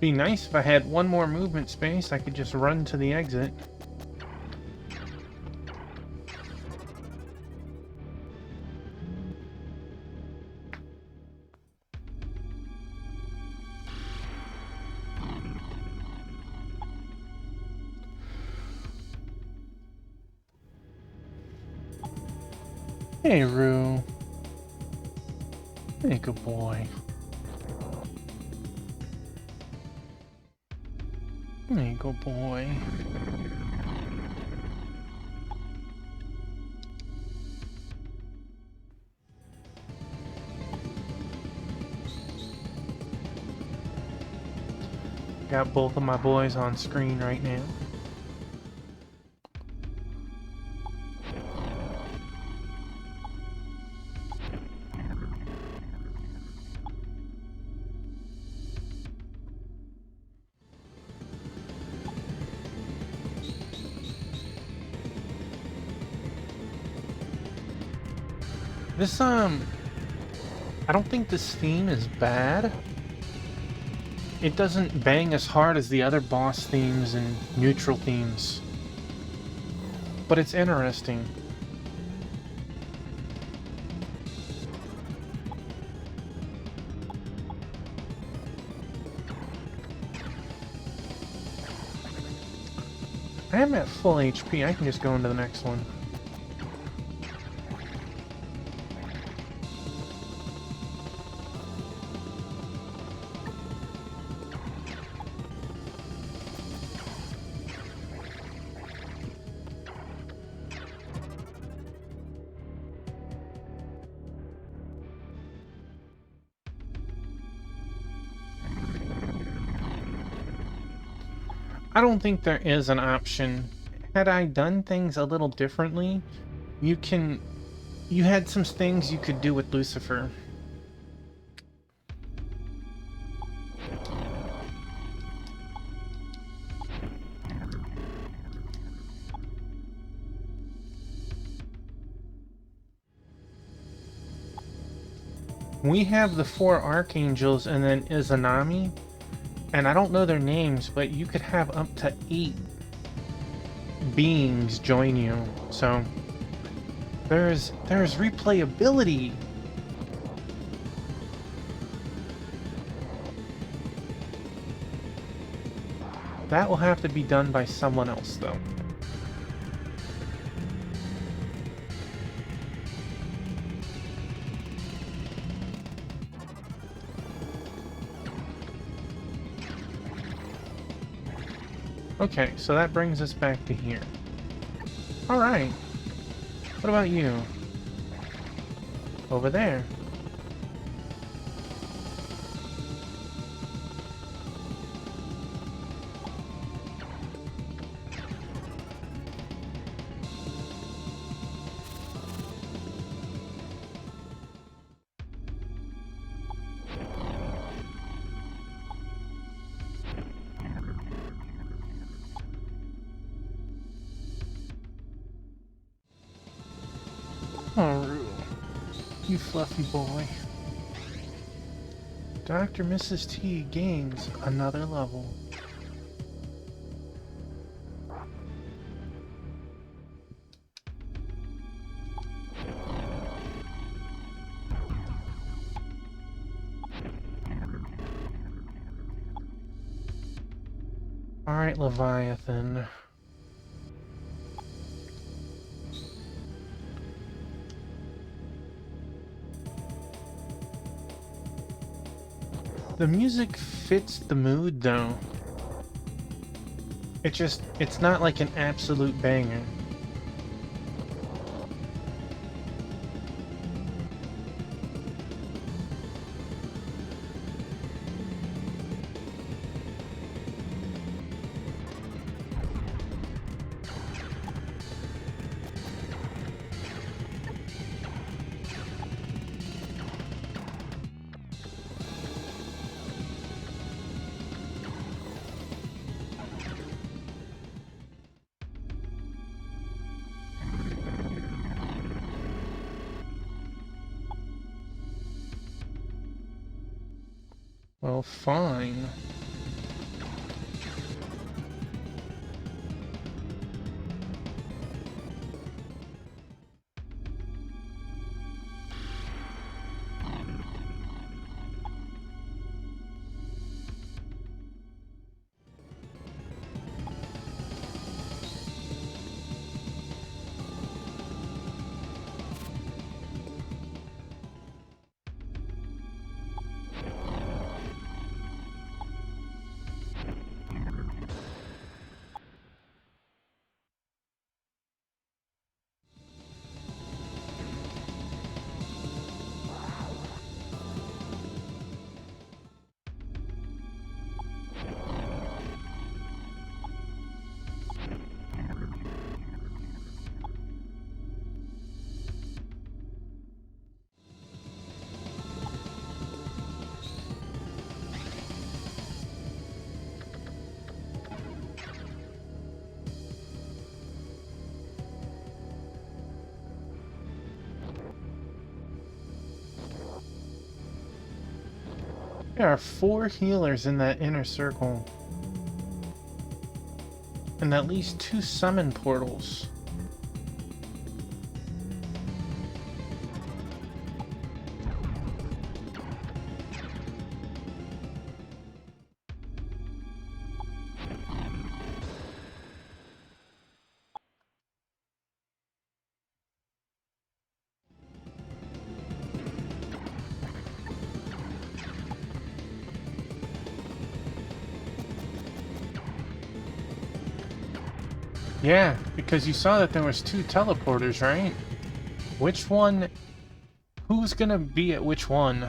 Be nice if I had one more movement space, I could just run to the exit. Hey, Roo. Hey, good boy. Hey, good boy. Got both of my boys on screen right now. This, I don't think this theme is bad. It doesn't bang as hard as the other boss themes and neutral themes. But it's interesting. I am at full HP, I can just go into the next one. I don't think there is an option. Had I done things a little differently, you had some things you could do with Lucifer. We have the 4 archangels and then Izanami, and I don't know their names, but you could have up to 8 beings join you. So there's replayability. That will have to be done by someone else, though. Okay, so that brings us back to here. Alright. What about you? Over there. Oh, you fluffy boy. Dr. Mrs. T gains another level. Alright, Leviathan. The music fits the mood, though. It's not like an absolute banger. Well, fine. There are 4 healers in that inner circle. And at least 2 summon portals. Yeah, because you saw that there was 2 teleporters, right? Which one? Who's gonna be at which one?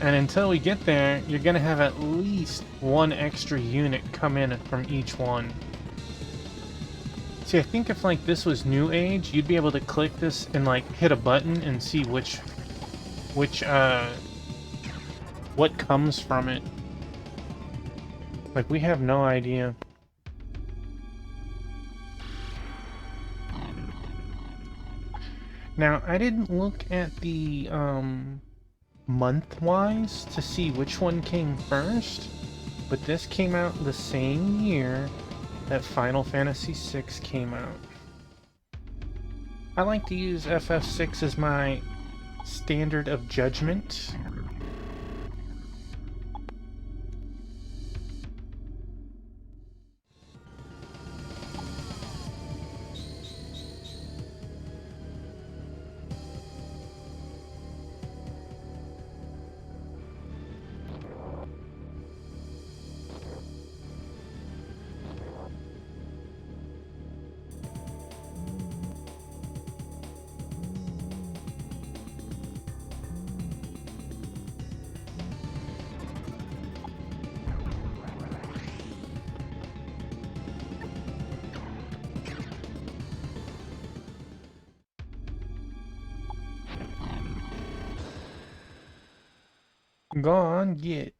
And until we get there, you're gonna have at least 1 extra unit come in from each one. See, I think if like this was New Age, you'd be able to click this and like hit a button and see what comes from it. Like, we have no idea. Now, I didn't look at the month-wise to see which one came first, but this came out the same year that Final Fantasy VI came out. I like to use FF6 as my standard of judgment. Go on, get.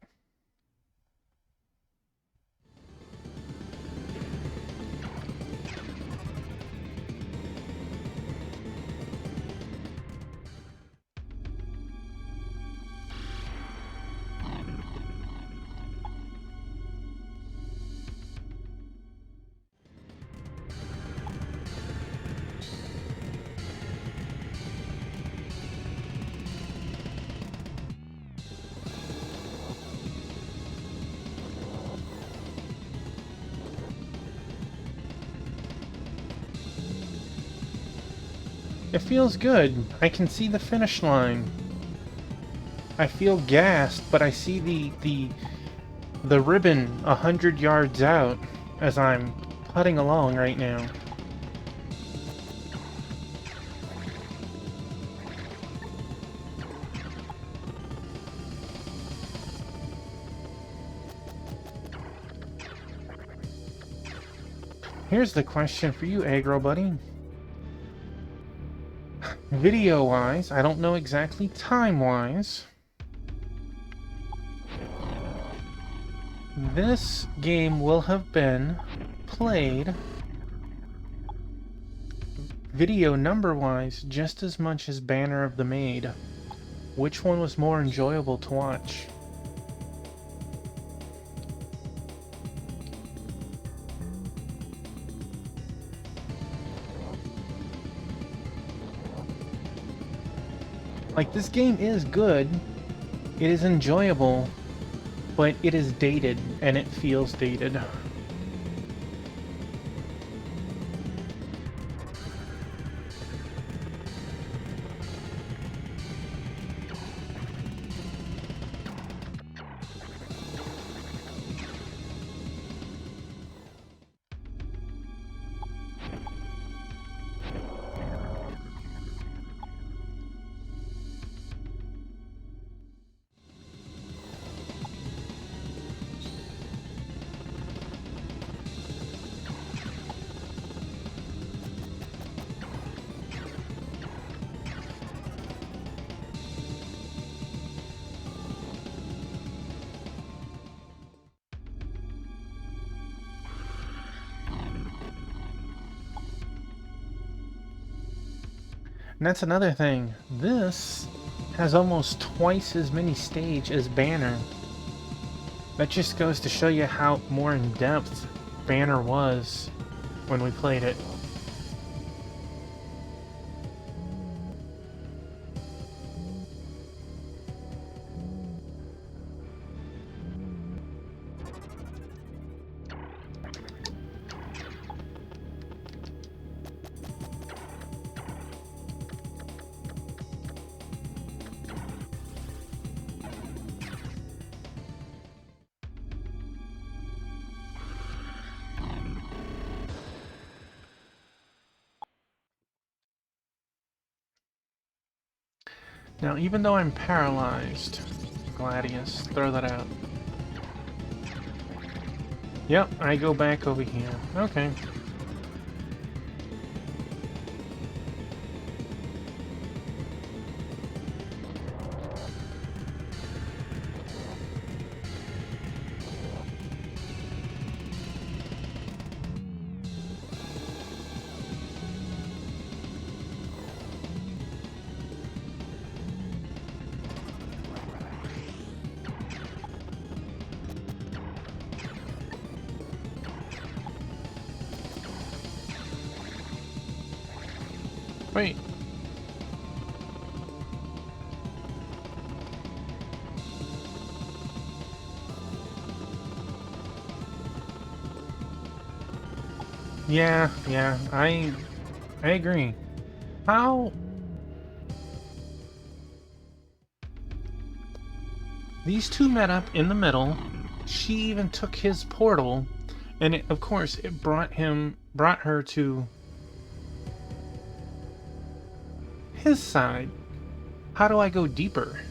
It feels good. I can see the finish line. I feel gassed, but I see the ribbon 100 yards out as I'm putting along right now. Here's the question for you, Agro Buddy. Video-wise, I don't know exactly time-wise. This game will have been played video number-wise just as much as Banner of the Maid. Which one was more enjoyable to watch? Like, this game is good, it is enjoyable, but it is dated, and it feels dated. And that's another thing. This has almost twice as many stage as Banner. That just goes to show you how more in depth Banner was when we played it. Now, even though I'm paralyzed, Gladius, throw that out. Yep, I go back over here. Okay. Wait. Yeah, I agree. How? These two met up in the middle. She even took his portal, and of course it brought her to his side. How do I go deeper?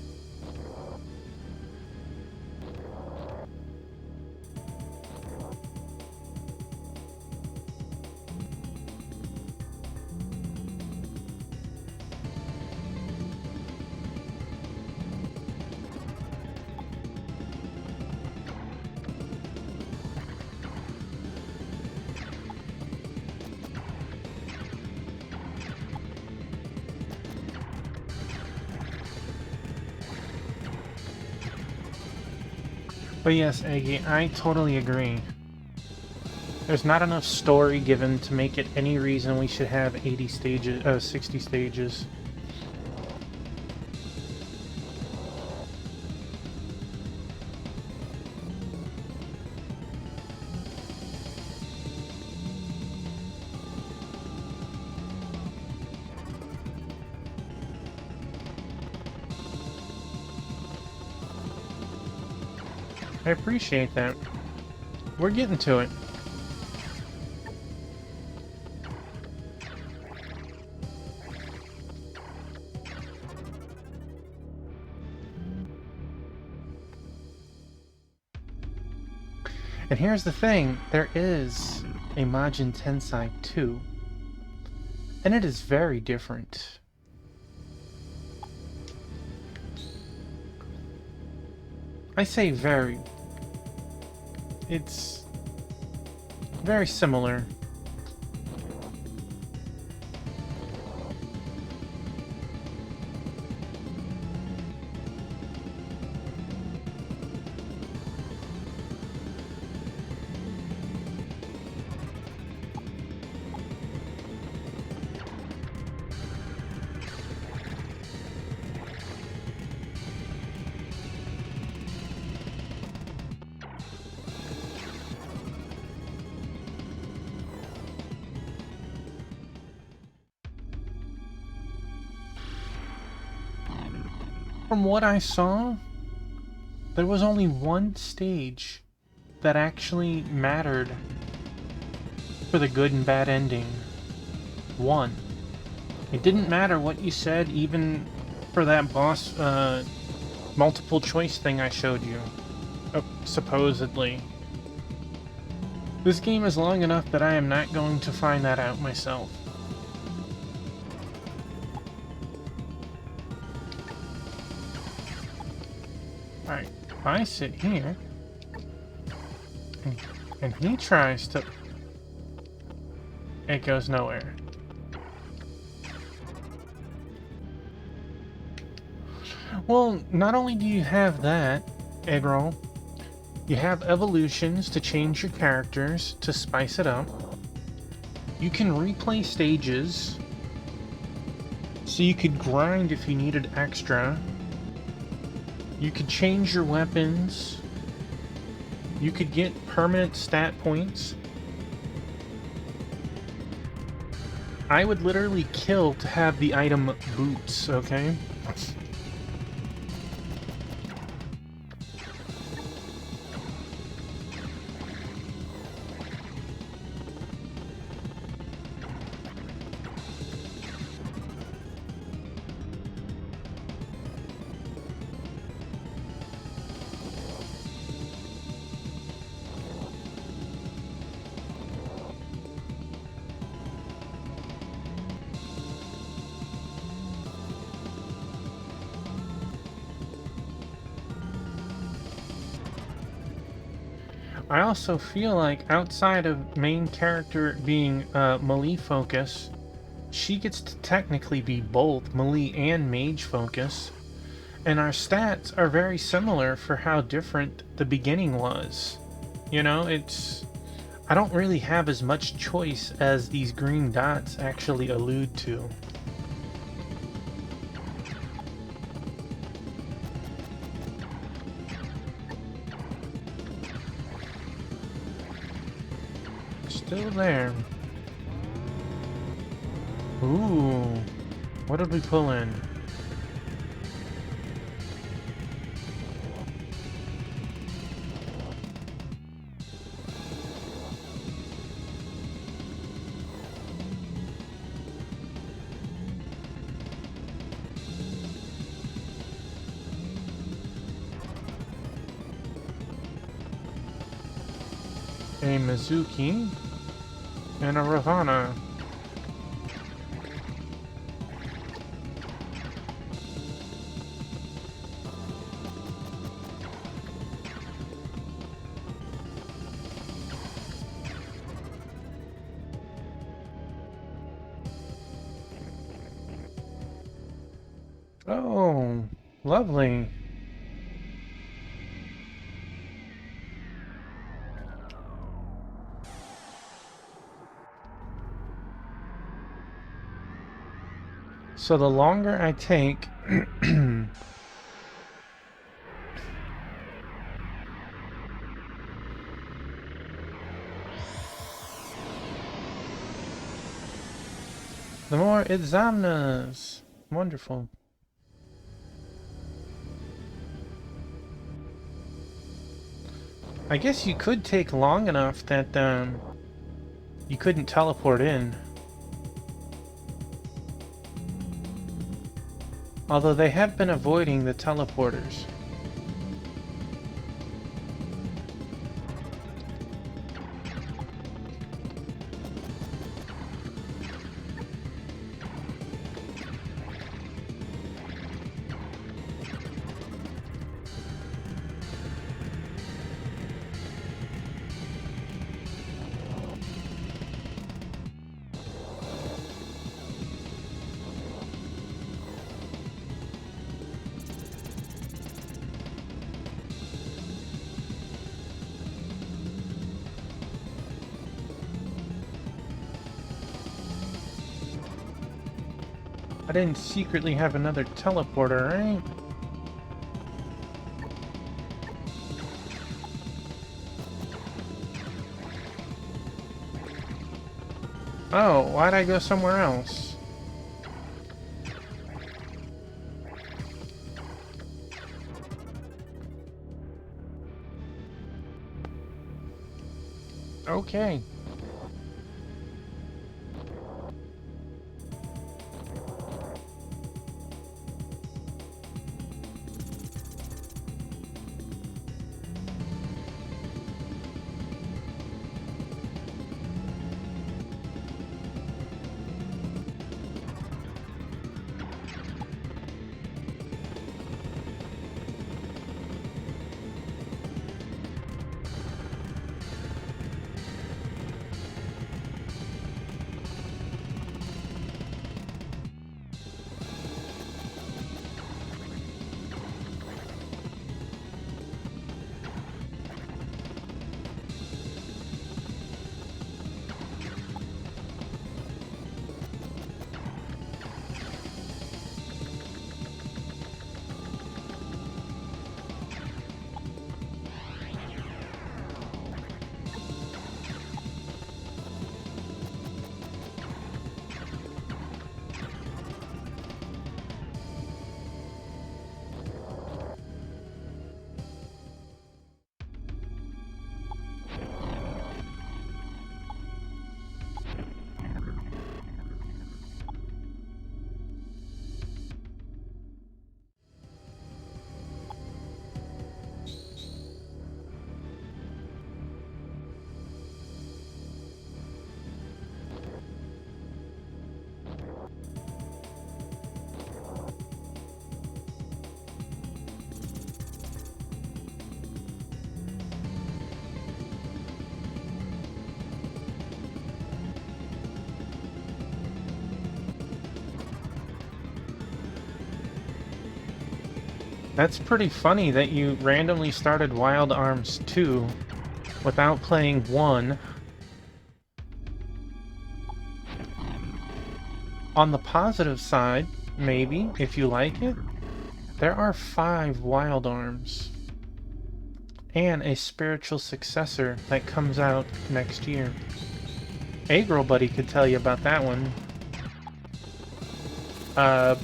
But yes, Aggie, I totally agree. There's not enough story given to make it any reason we should have 80 stages, 60 stages. I appreciate that. We're getting to it. And here's the thing, there is a Majin Tensei 2, and it is very different. I say very. It's very similar. From what I saw, there was only one stage that actually mattered for the good and bad ending. One. It didn't matter what you said, even for that boss multiple choice thing I showed you. Supposedly. This game is long enough that I am not going to find that out myself. Alright, if I sit here, and he tries to... It goes nowhere. Well, not only do you have that, Eggroll, you have evolutions to change your characters to spice it up. You can replay stages, so you could grind if you needed extra. You could change your weapons. You could get permanent stat points. I would literally kill to have the item boots, okay? I also feel like outside of main character being melee focus, she gets to technically be both melee and mage focus. And our stats are very similar for how different the beginning was. You know, I don't really have as much choice as these green dots actually allude to. Still there. Ooh. What did we pull in? A Mizuki and a Ravana. Oh, lovely. So the longer I take the more examnas. Wonderful. I guess you could take long enough that you couldn't teleport in. Although they have been avoiding the teleporters. I didn't secretly have another teleporter, right? Oh, why'd I go somewhere else? Okay. That's pretty funny that you randomly started Wild Arms 2 without playing 1. On the positive side, maybe, if you like it, there are 5 Wild Arms. And a spiritual successor that comes out next year. A-Girl Buddy could tell you about that one. I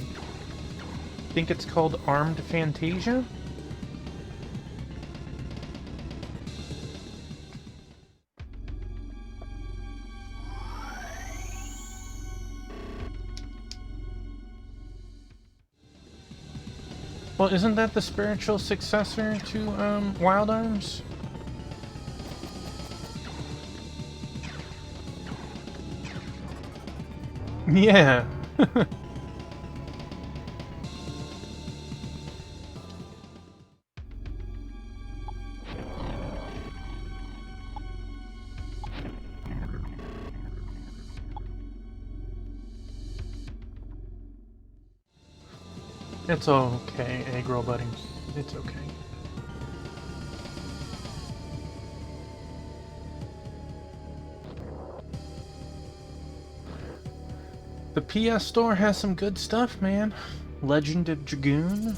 think it's called Armed Fantasia? Well, isn't that the spiritual successor to, Wild Arms? Yeah. It's okay, A-Girl Buddy. It's okay. The PS Store has some good stuff, man. Legend of Dragoon.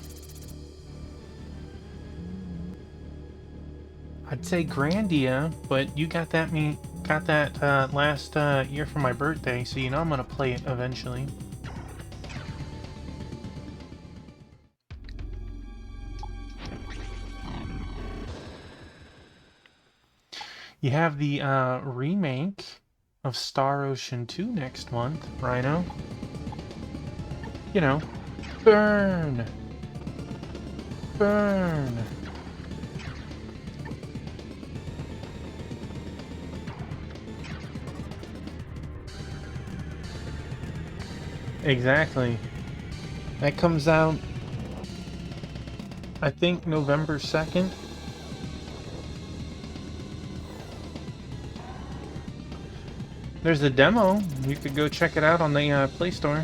I'd say Grandia, but you got that last year for my birthday, so you know I'm gonna play it eventually. You have the remake of Star Ocean 2 next month, Rhino. You know, burn! Burn! Exactly. That comes out, I think, November 2nd. There's a demo. You could go check it out on the Play Store.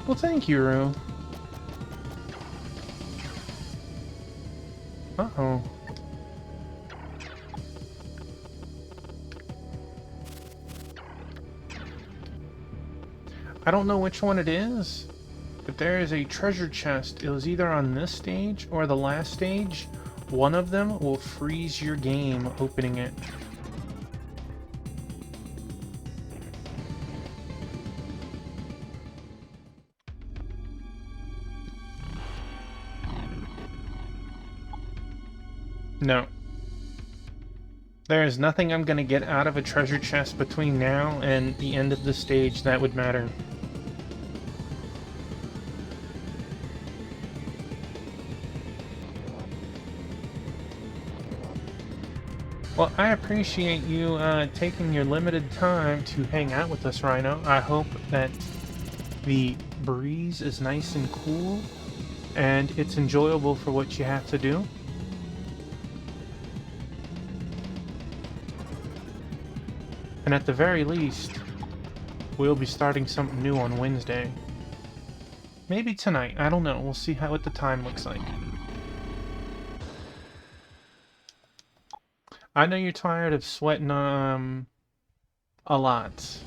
Well, thank you, Rue. Uh-oh. I don't know which one it is, but there is a treasure chest. It was either on this stage or the last stage. One of them will freeze your game opening it. No. There is nothing I'm gonna get out of a treasure chest between now and the end of the stage that would matter. Well, I appreciate you taking your limited time to hang out with us, Rhino. I hope that the breeze is nice and cool and it's enjoyable for what you have to do. And at the very least, we'll be starting something new on Wednesday. Maybe tonight, I don't know. We'll see what the time looks like. I know you're tired of sweating a lot.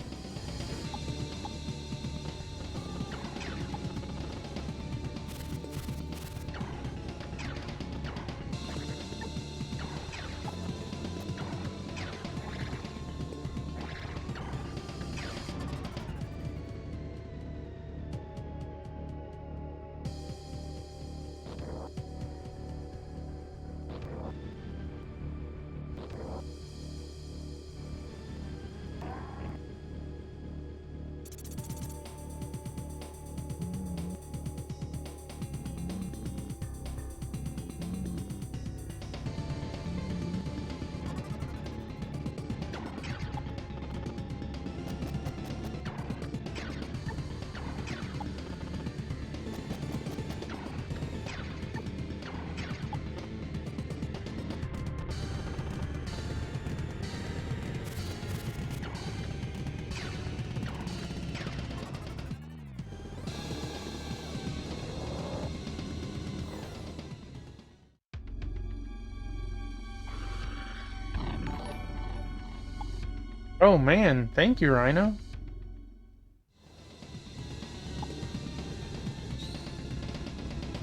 Oh man, thank you, Rhino.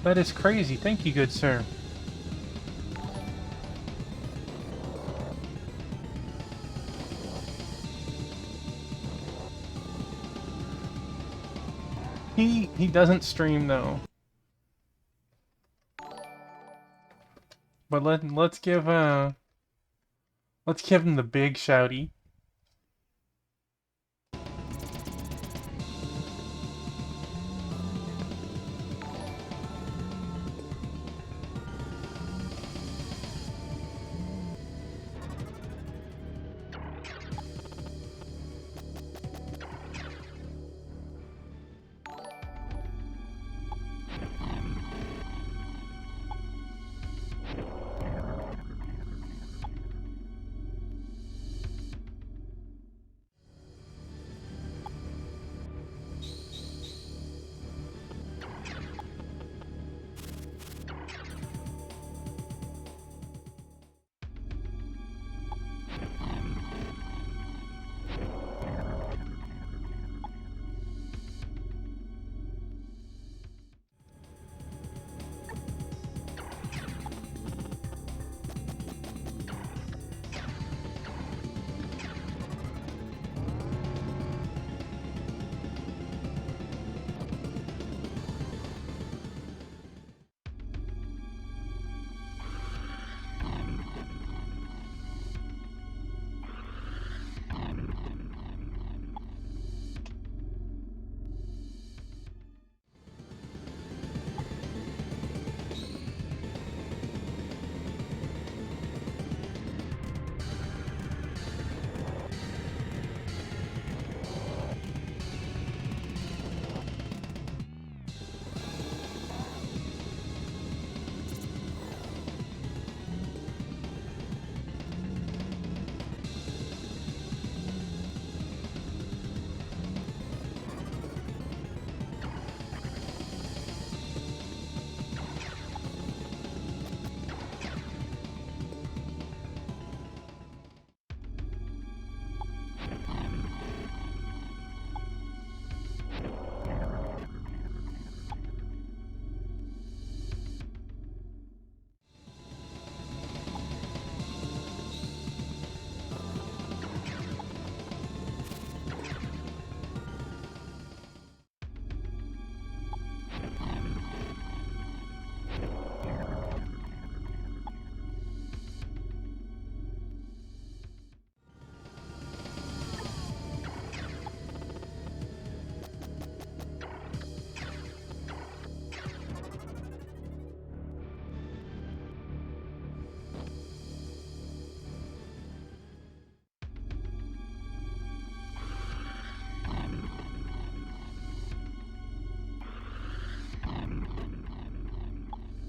That is crazy. Thank you, good sir. He doesn't stream though. But let's give him the big shouty.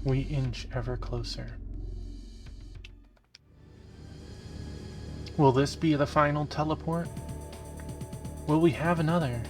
We inch ever closer. Will this be the final teleport? Will we have another?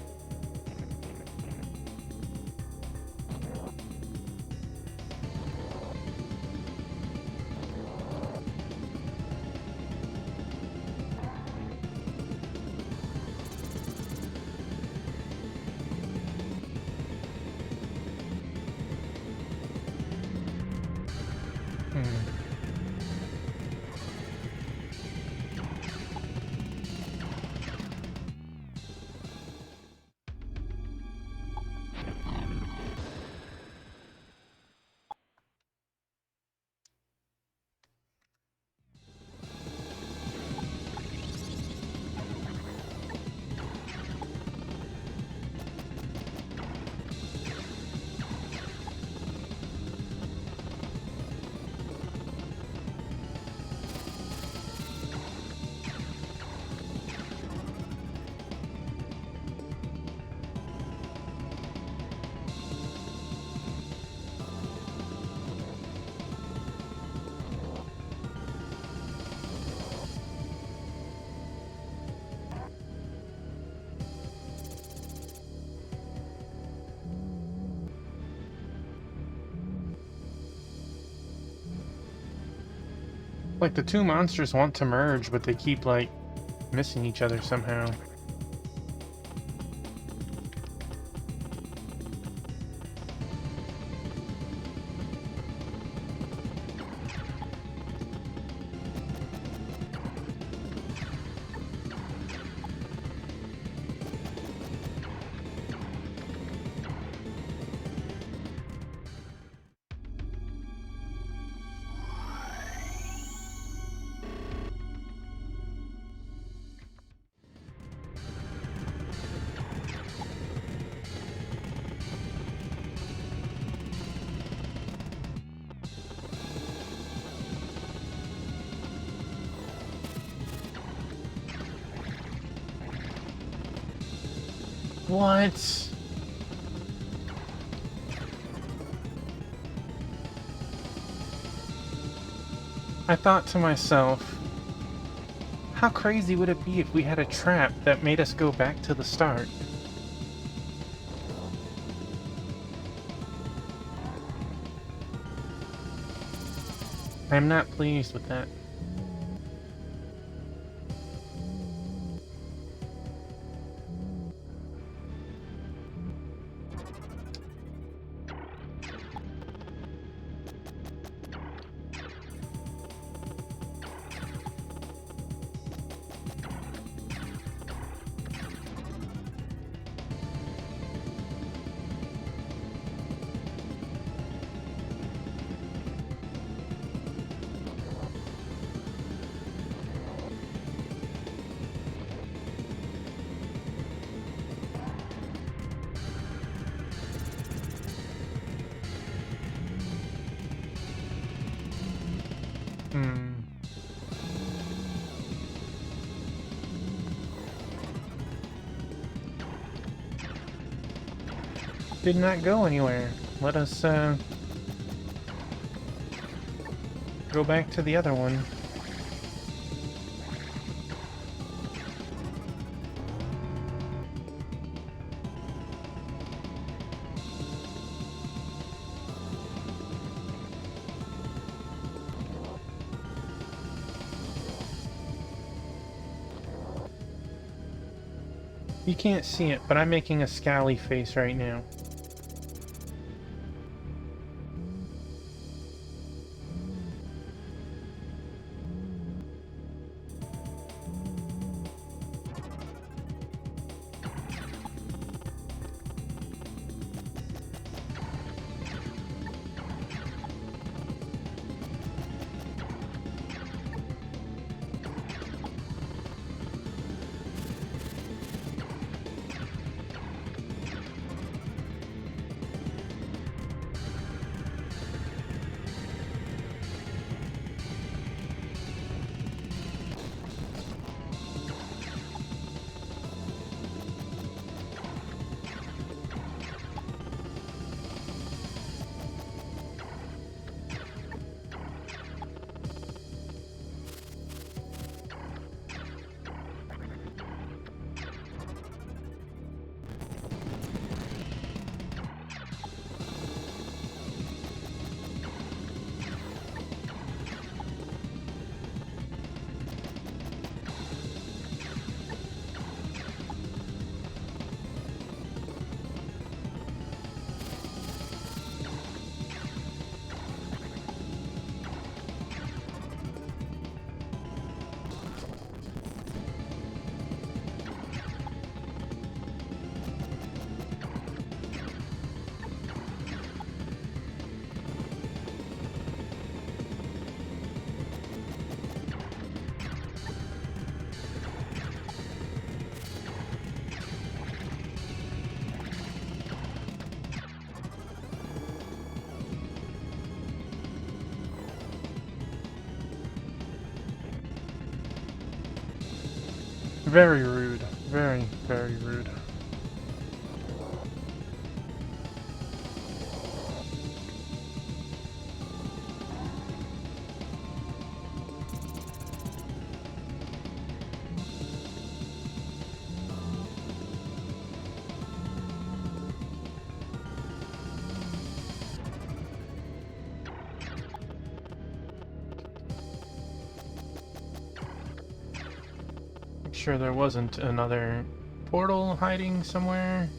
Like, the two monsters want to merge, but they keep, like, missing each other somehow. What? I thought to myself, how crazy would it be if we had a trap that made us go back to the start? I'm not pleased with that. Did not go anywhere. Let us, go back to the other one. You can't see it, but I'm making a scowly face right now. Very rude. Very, very rude. sure there wasn't another portal hiding somewhere.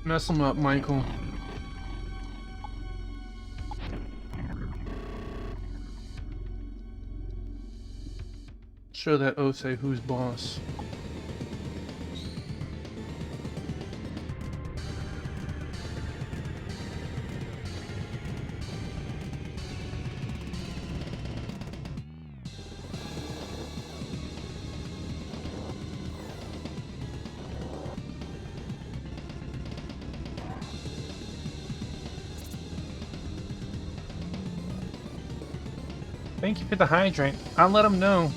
Mess him up, Michael. Show that Osei who's boss. Thank you for the hydrant. I'll let him know.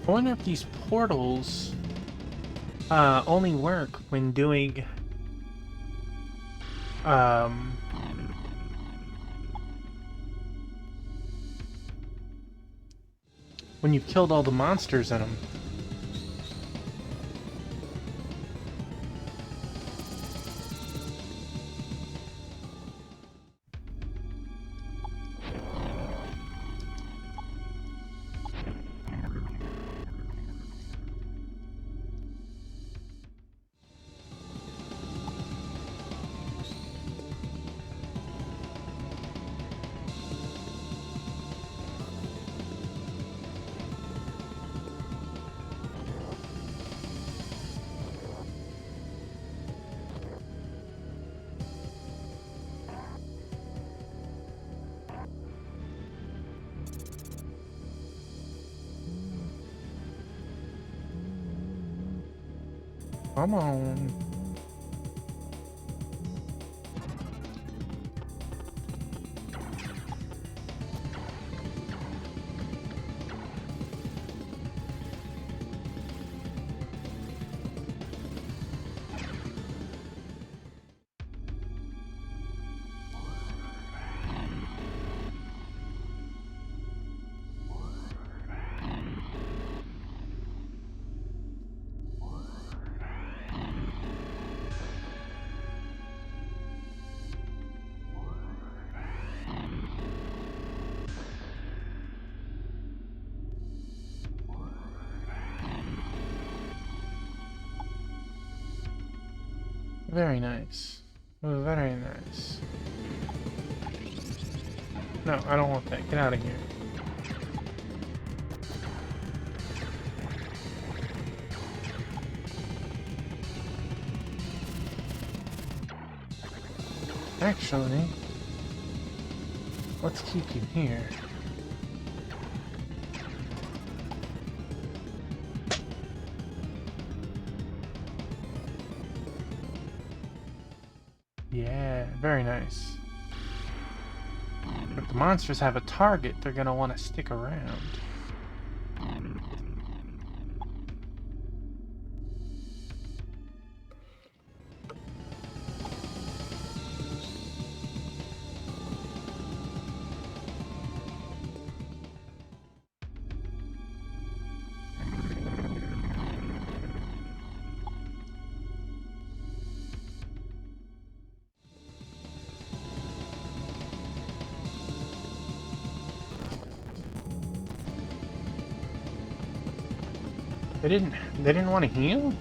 I wonder if these portals only work when doing when you've killed all the monsters in them. Come on. Very nice. Very nice. No, I don't want that. Get out of here. Actually, let's keep you here. Yeah, very nice. If the monsters have a target, they're gonna want to stick around. They didn't want to heal?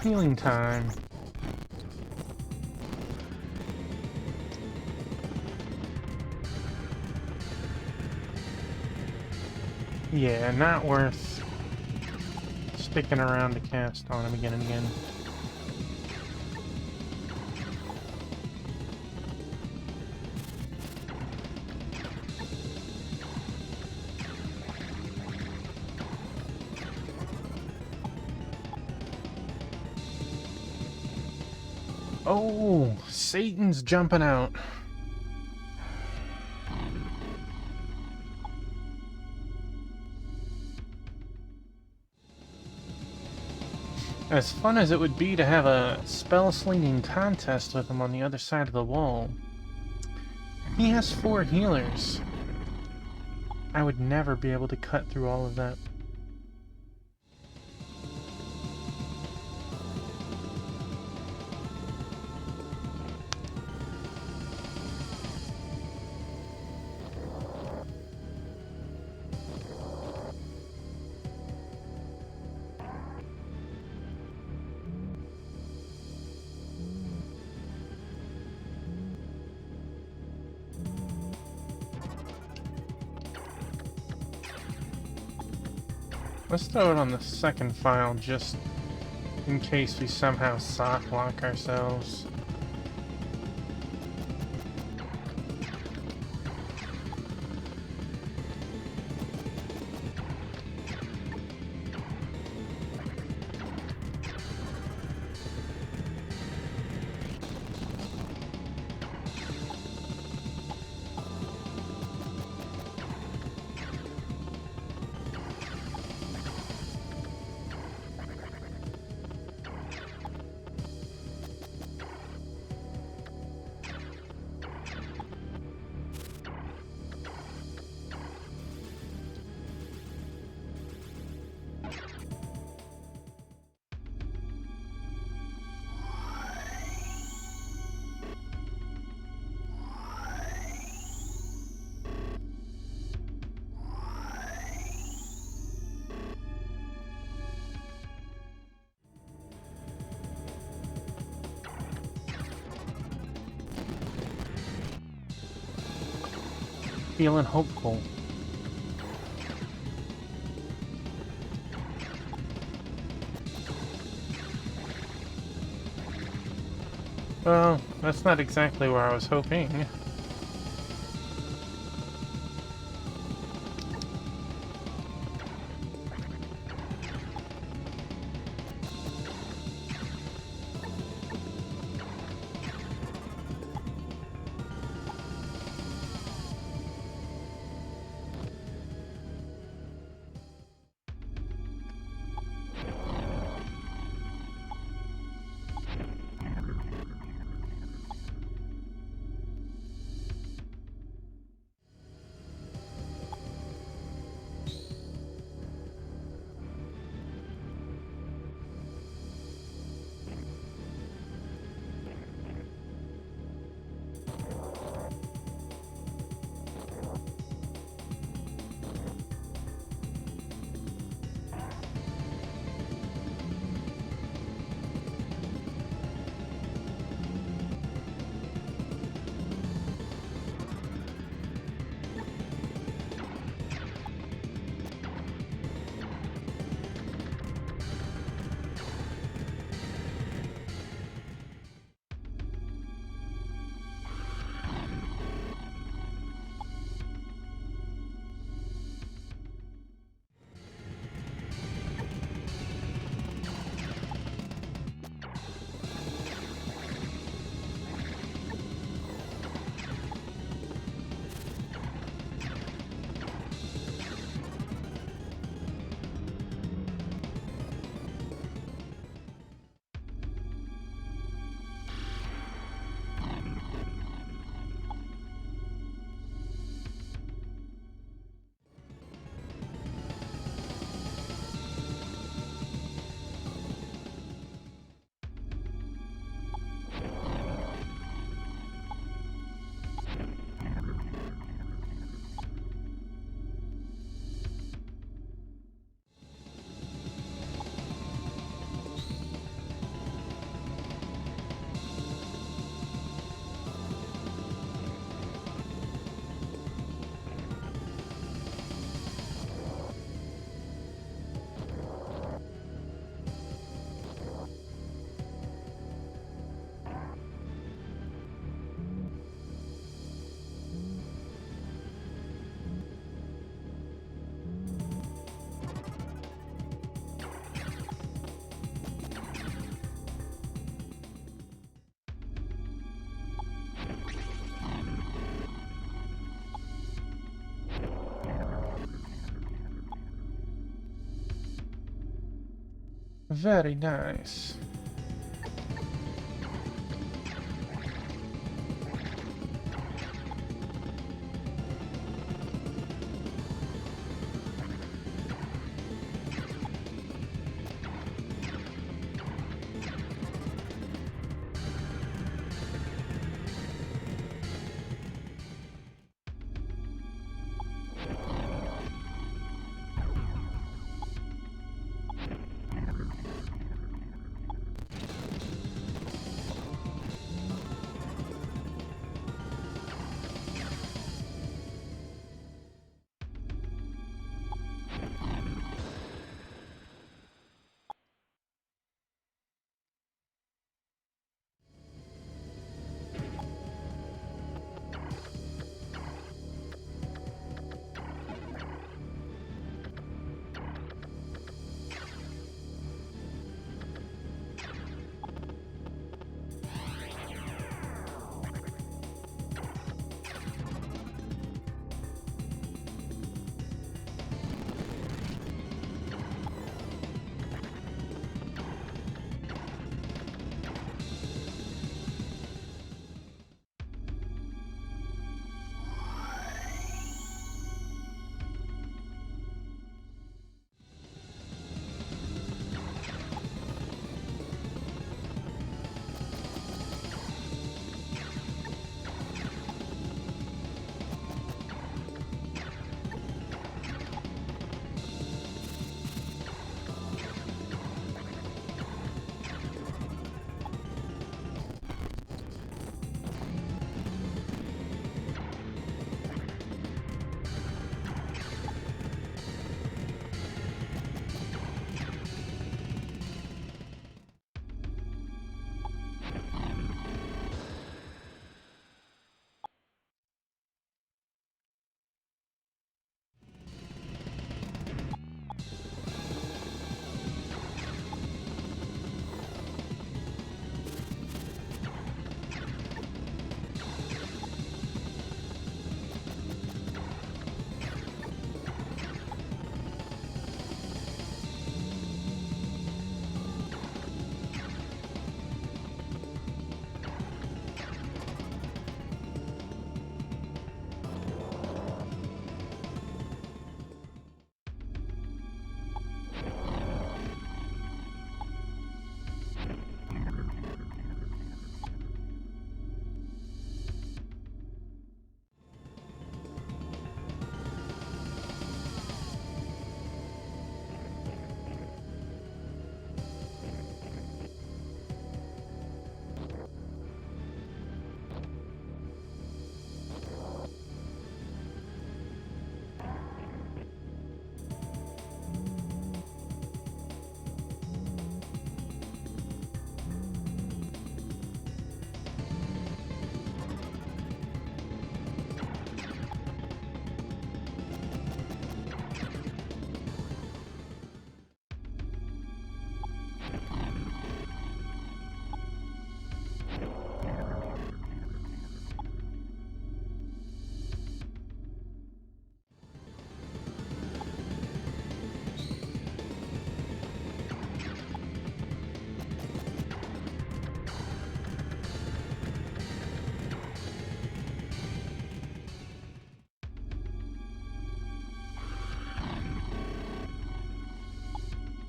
Healing time. Yeah, not worth sticking around to cast on him again and again. Oh, Satan's jumping out. As fun as it would be to have a spell-slinging contest with him on the other side of the wall, he has 4 healers. I would never be able to cut through all of that. Let's throw it on the second file just in case we somehow sock lock ourselves. Feeling hopeful. Well, that's not exactly where I was hoping. Very nice.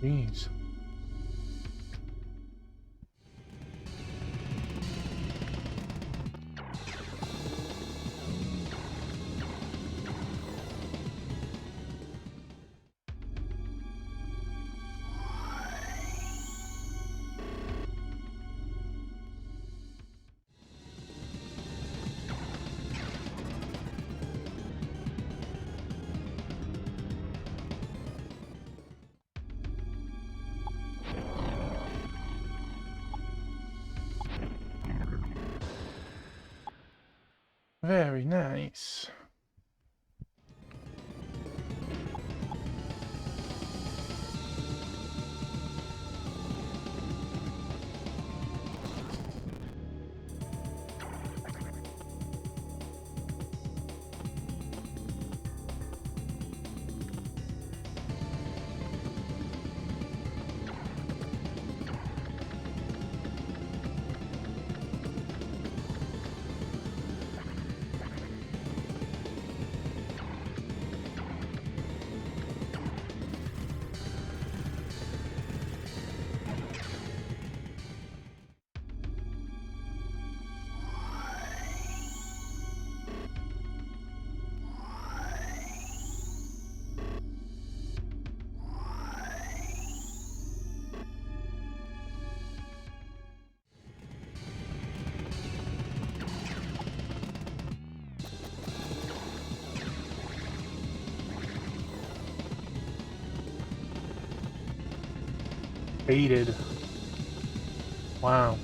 Jeez. Very nice. Baited. Wow.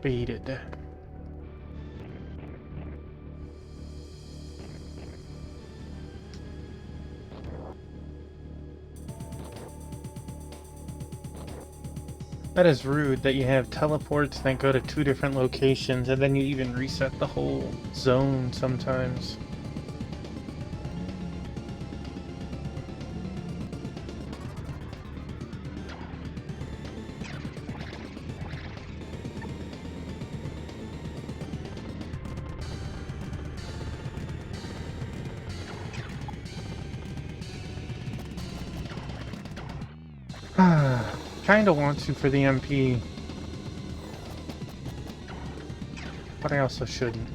Baited. That is rude that you have teleports that go to 2 different locations and then you even reset the whole zone sometimes. Kinda want to for the MP, but I also shouldn't.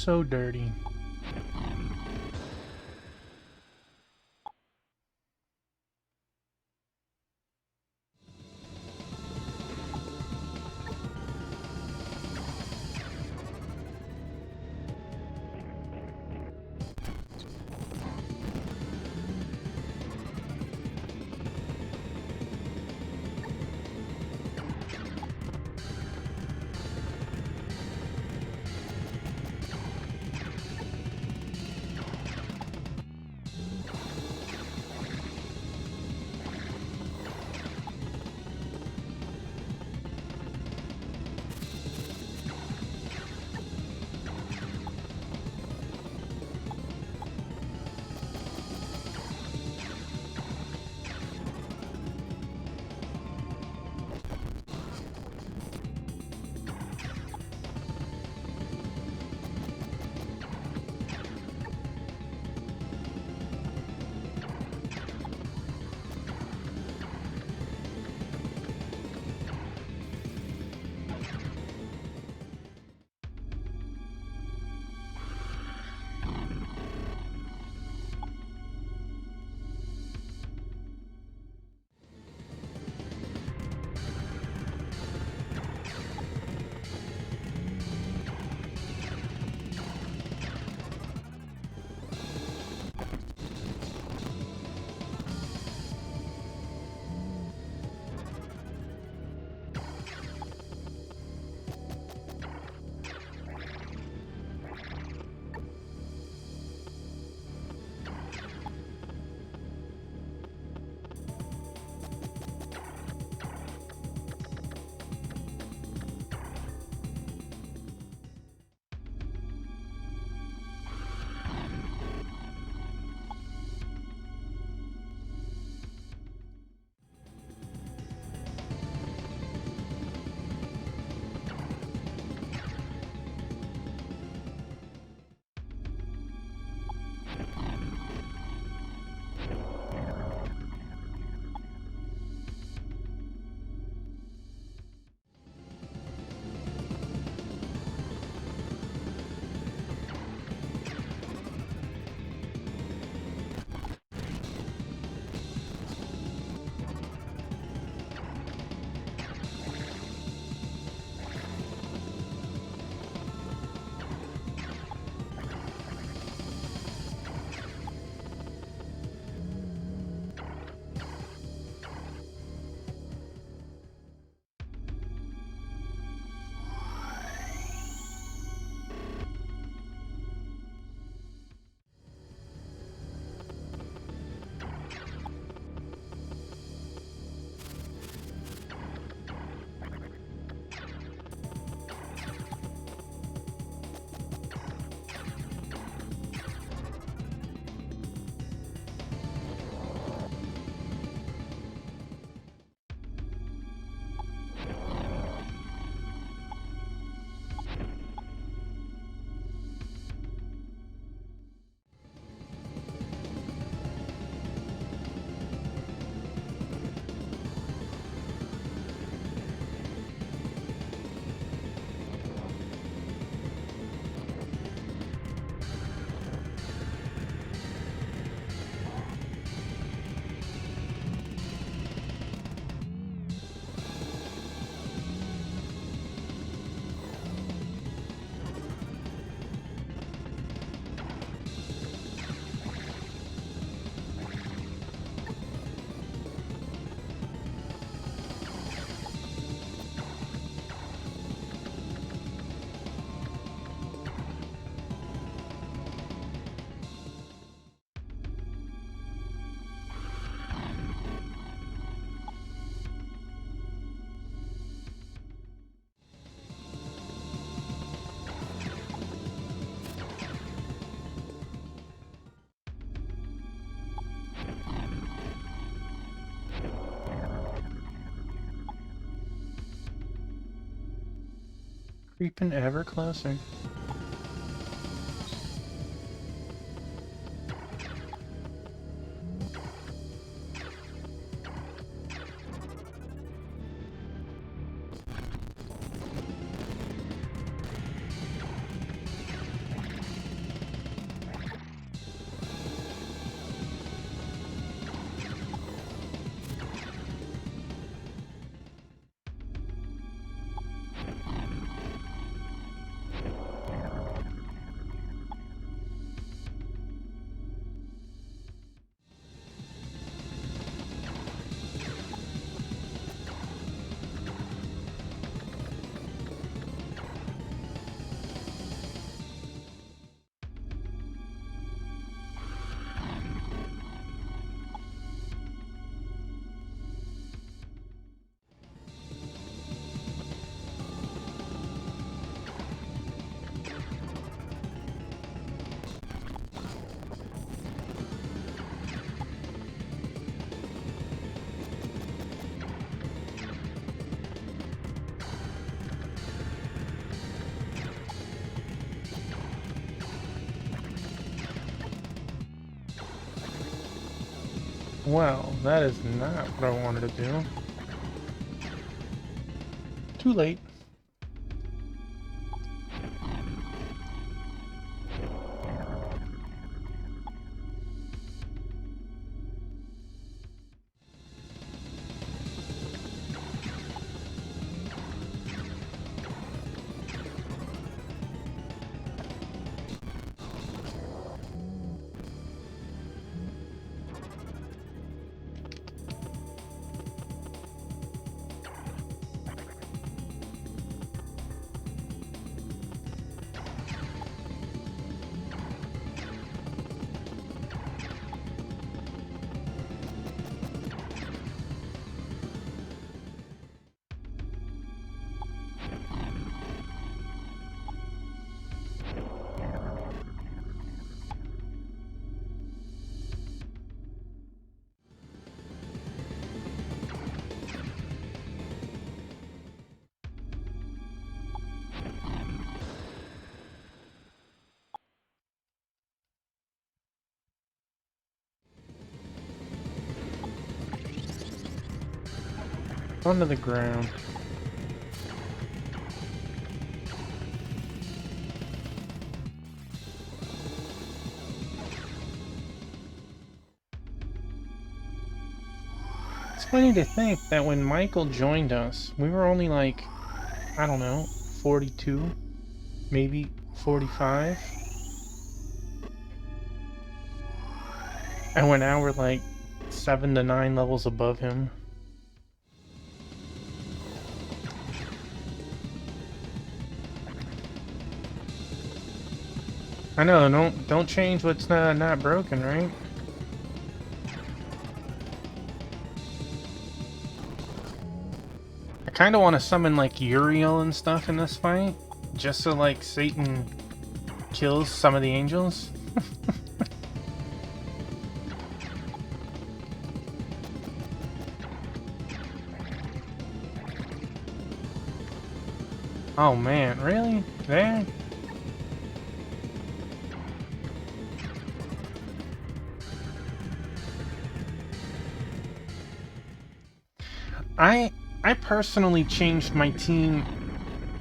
So dirty. Creeping ever closer. Well, that is not what I wanted to do. Too late. Onto the ground. It's funny to think that when Michael joined us, we were only like, I don't know, 42, maybe 45. And now we're like 7 to 9 levels above him. I know, don't change what's not broken, right? I kind of want to summon like Uriel and stuff in this fight, just so like Satan kills some of the angels. Oh man, really? There? I personally changed my team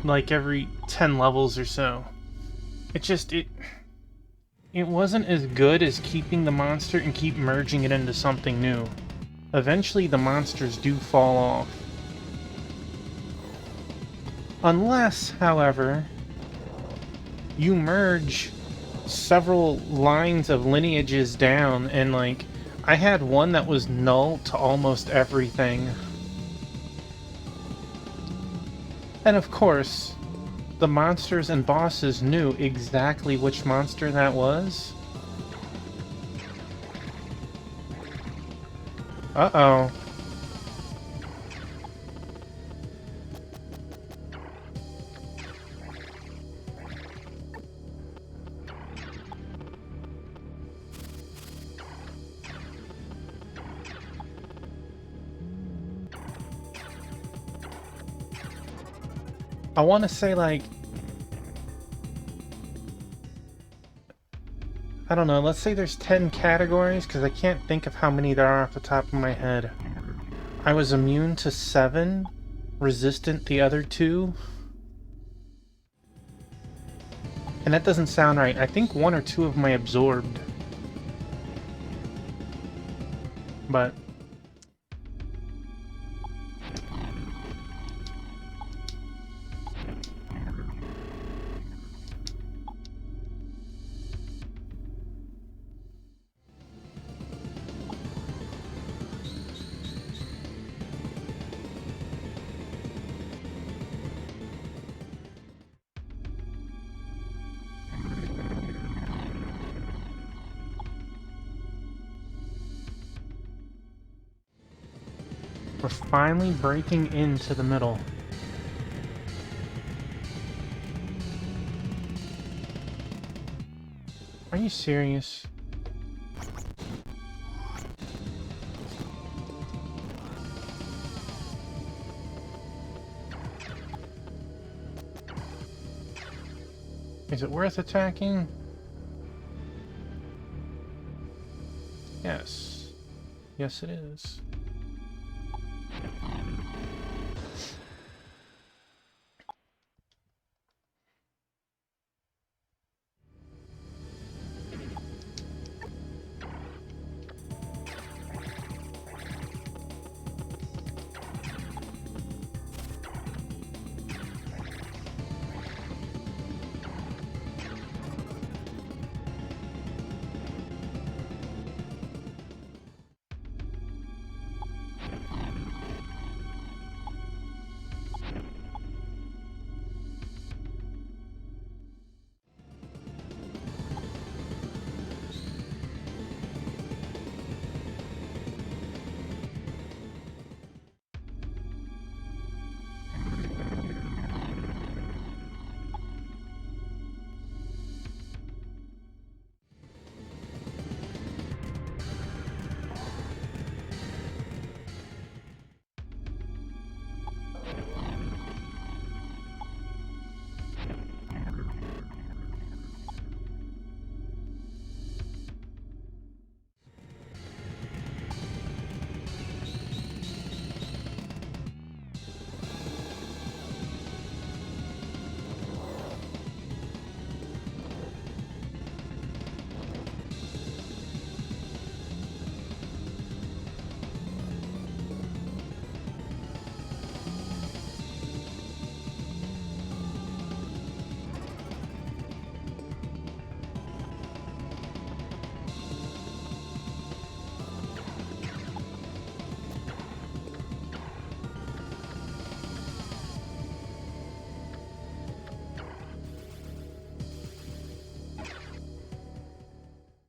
like every 10 levels or so. It wasn't as good as keeping the monster and keep merging it into something new. Eventually the monsters do fall off. Unless, however, you merge several lines of lineages down and like I had one that was null to almost everything. And of course, the monsters and bosses knew exactly which monster that was. Uh-oh. I want to say, like, I don't know, let's say there's 10 categories, because I can't think of how many there are off the top of my head. I was immune to 7, resistant the other 2. And that doesn't sound right. I think 1 or 2 of my absorbed. But we're finally breaking into the middle. Are you serious? Is it worth attacking? Yes. Yes, it is.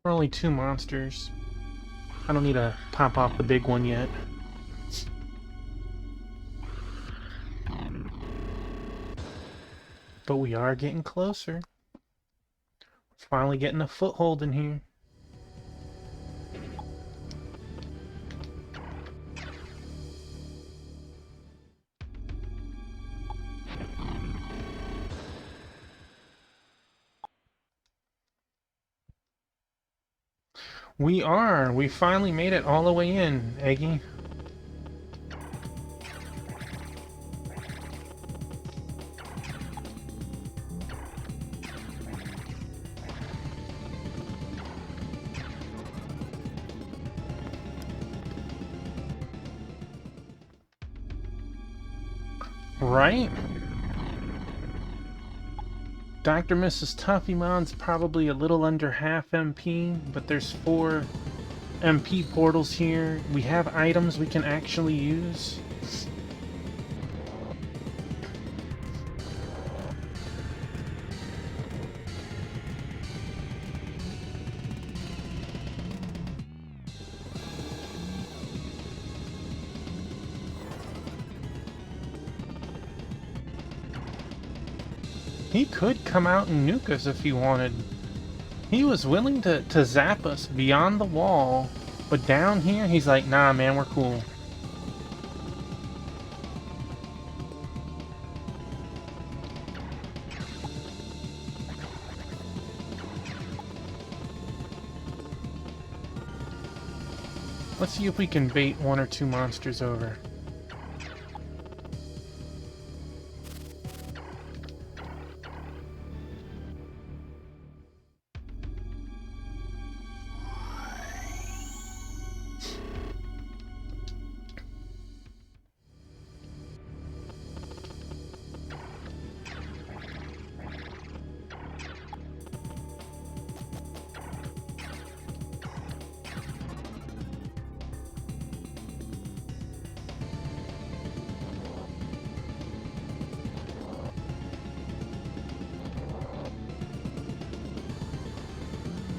We're only 2 monsters. I don't need to pop off the big one yet. But we are getting closer. Finally getting a foothold in here. We are! We finally made it all the way in, Eggy. Right? Dr. Mrs. Tuffymon's probably a little under half MP, but there's 4 MP portals here. We have items we can actually use. He could come out and nuke us if he wanted. He was willing to zap us beyond the wall, but down here he's like, nah man, we're cool. Let's see if we can bait one or two monsters over.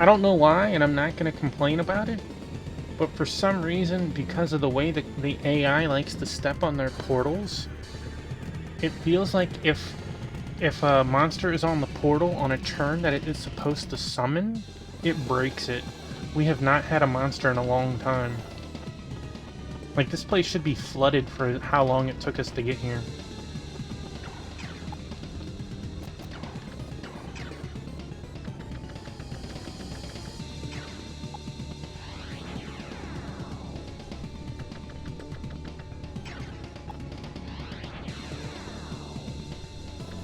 I don't know why, and I'm not going to complain about it, but for some reason, because of the way that the AI likes to step on their portals, it feels like if a monster is on the portal on a turn that it is supposed to summon, it breaks it. We have not had a monster in a long time. Like, this place should be flooded for how long it took us to get here.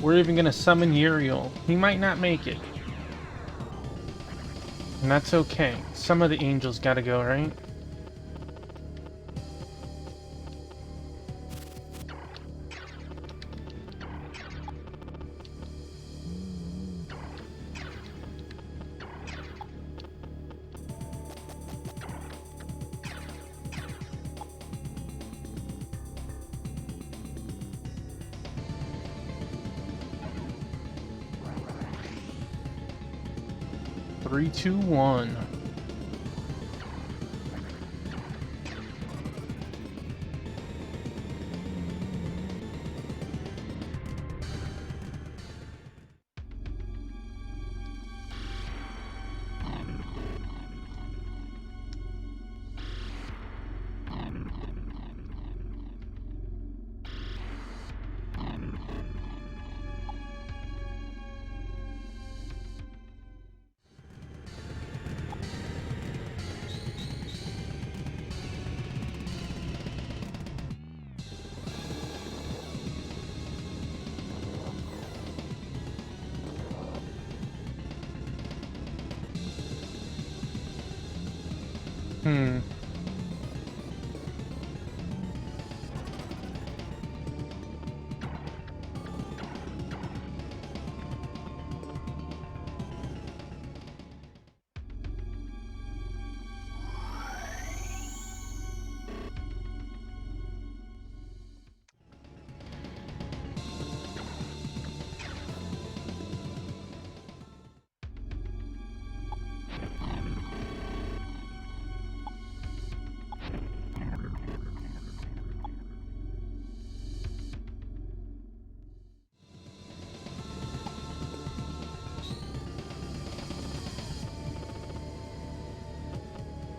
We're even gonna summon Uriel. He might not make it. And that's okay. Some of the angels gotta go, right? Three, two, one. Hmm.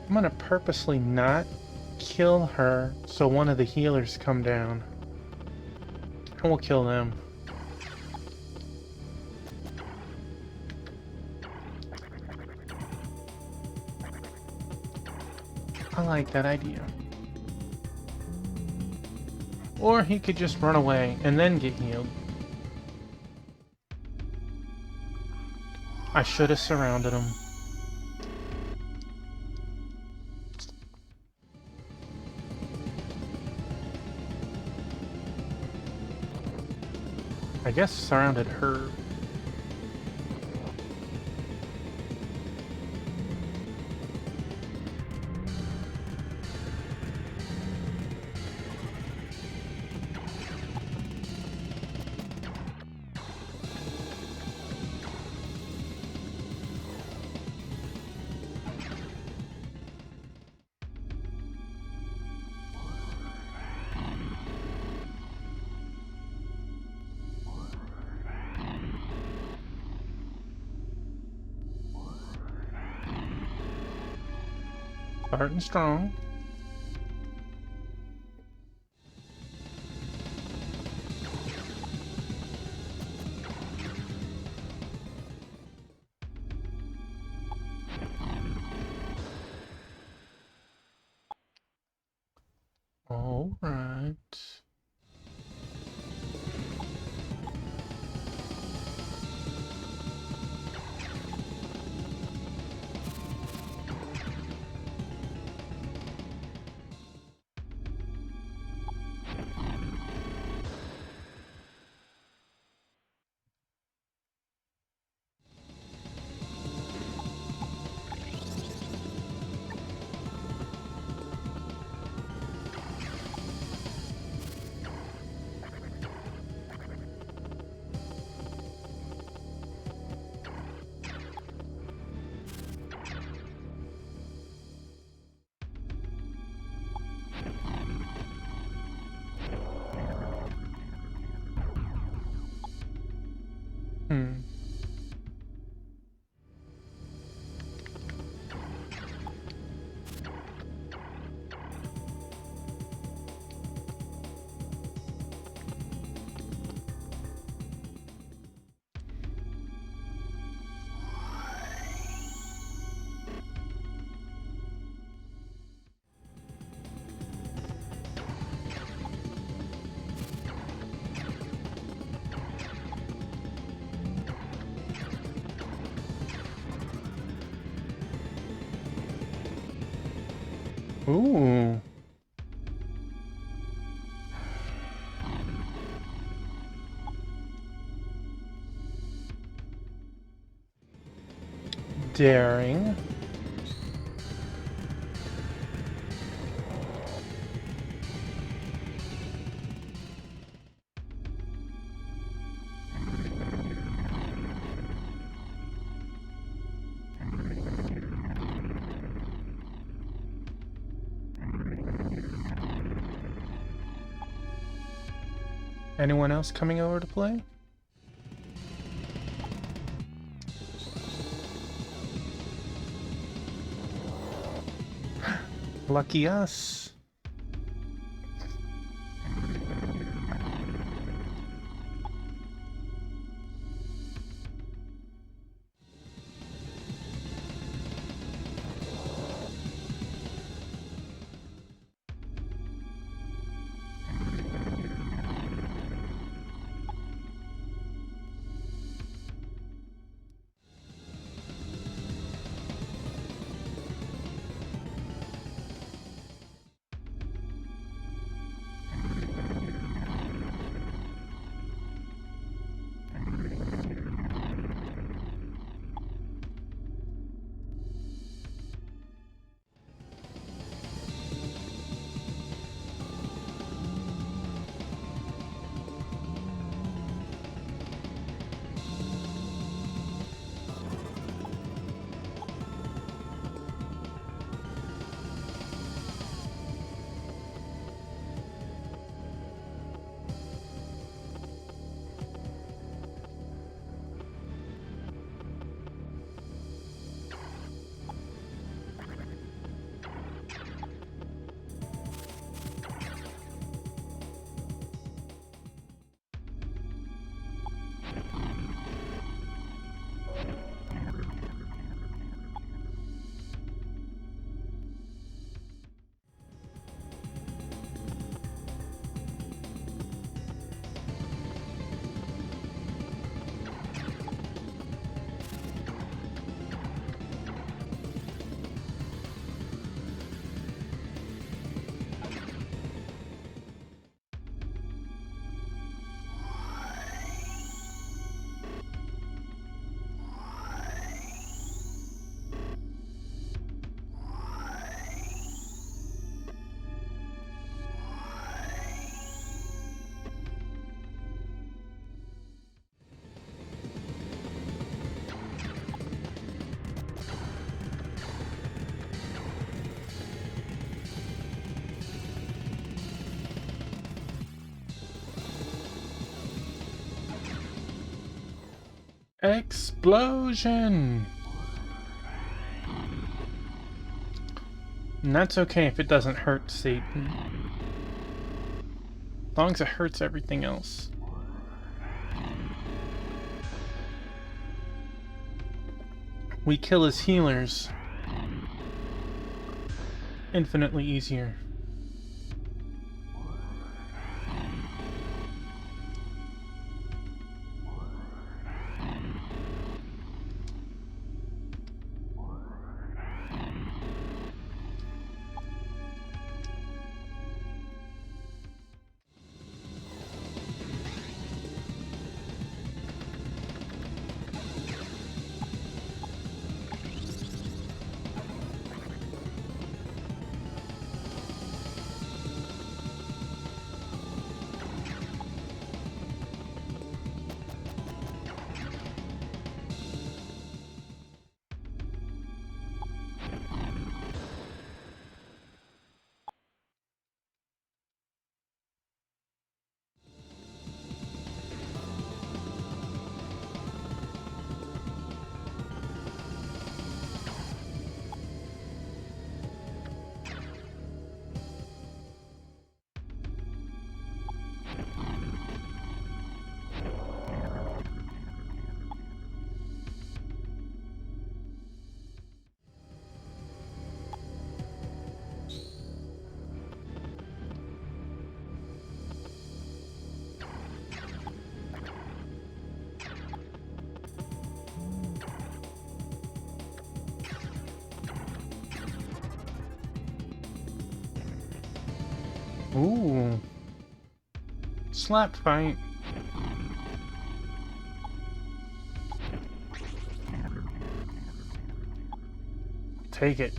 I'm gonna purposely not kill her so one of the healers come down. And we'll kill them. I like that idea. Or he could just run away and then get healed. I should have surrounded him. I guess surrounded her. Starting strong. All right. Hmm. Ooh. Daring. Anyone else coming over to play? Lucky us. Explosion! And that's okay if it doesn't hurt Satan. As long as it hurts everything else. We kill his healers. Infinitely easier. Ooh. Slap fight. Take it.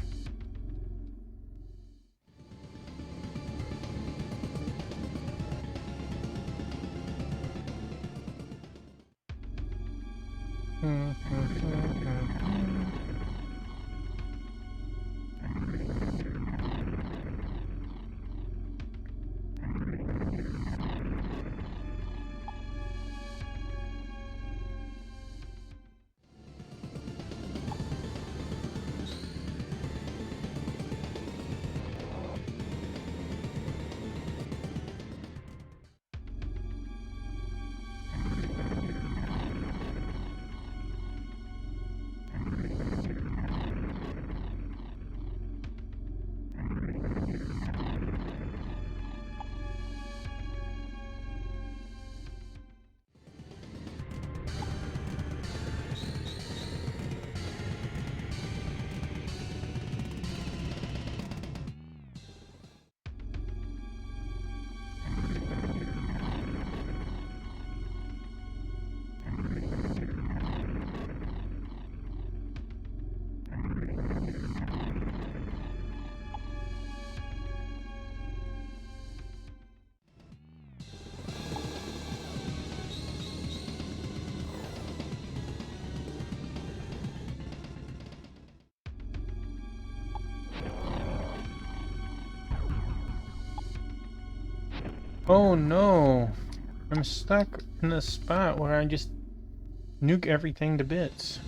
Oh no! I'm stuck in the spot where I just nuke everything to bits.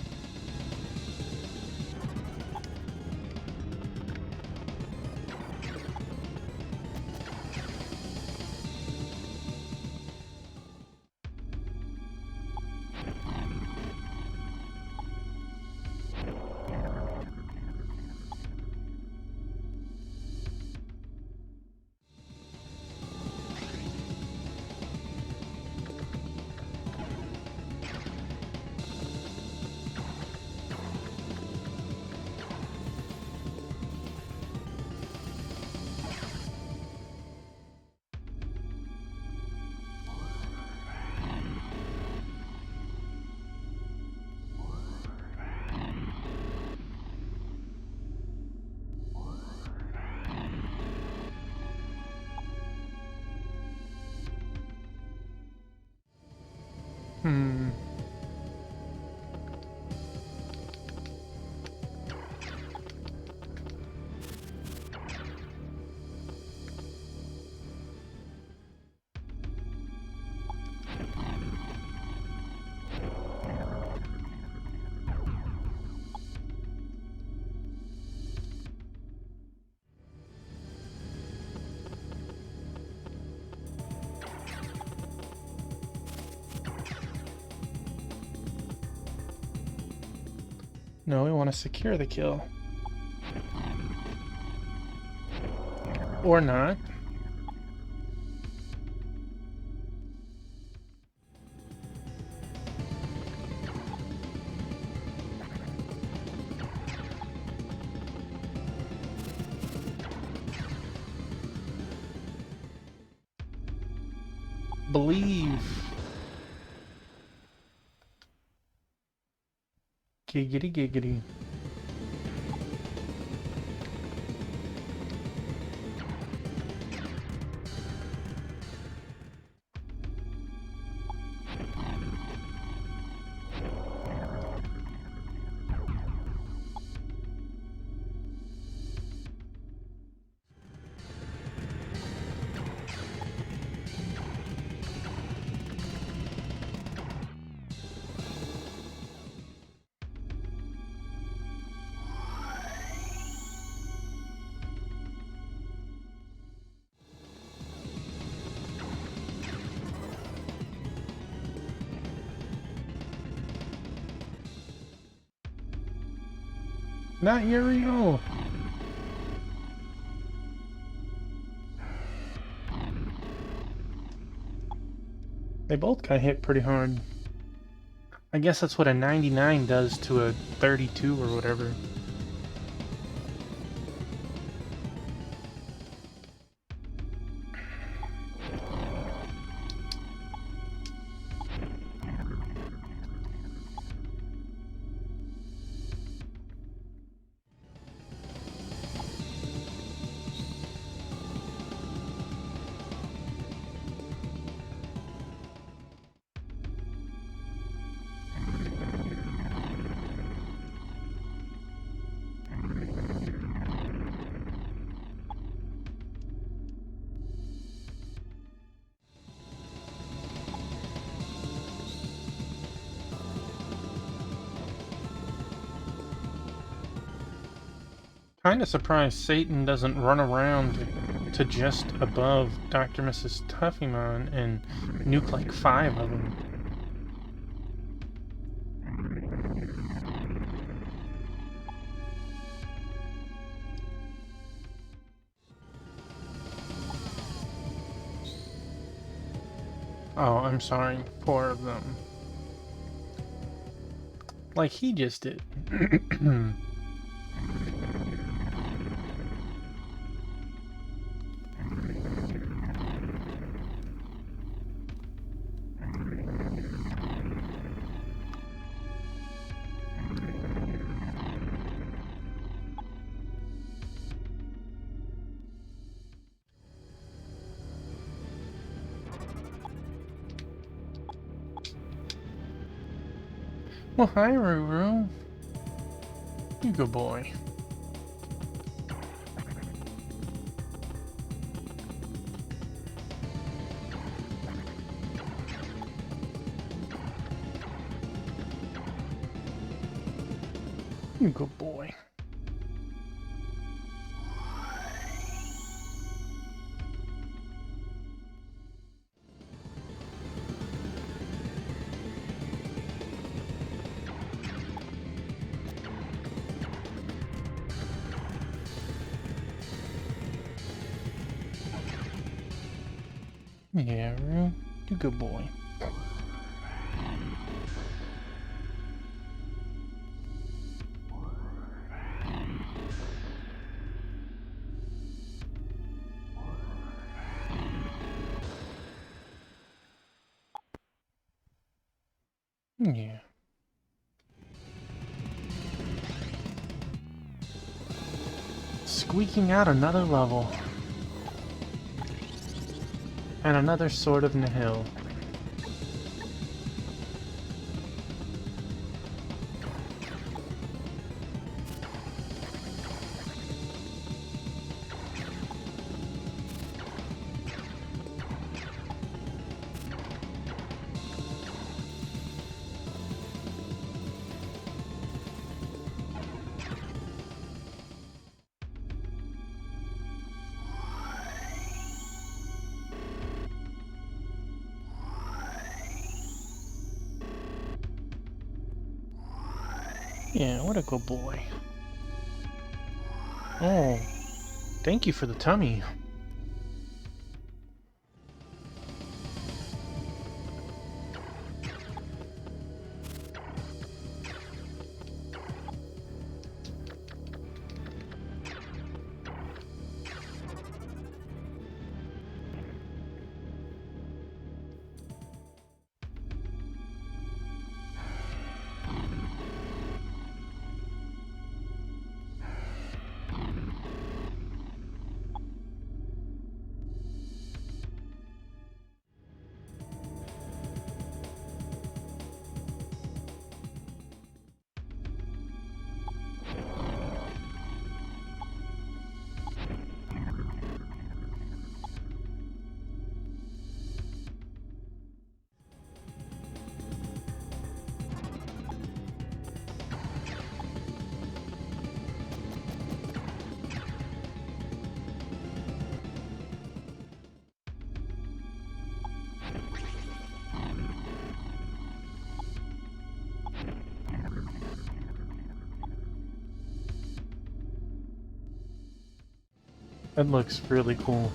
Hmm. No, we want to secure the kill. Or not. Believe. Giggity giggity. Not Uriel! They both got hit pretty hard. I guess that's what a 99 does to a 32 or whatever. kind of surprised Satan doesn't run around to just above Dr. Mrs. Tuffymon and nuke like 5 of them. Oh, I'm sorry. 4 of them. Like he just did. Well, hi, Ruru. You good boy. You good boy. Yeah, Ruru. You good boy. Yeah. Squeaking out another level. And another Sword of Nihil. Yeah, what a good boy. Oh, thank you for the tummy. That looks really cool.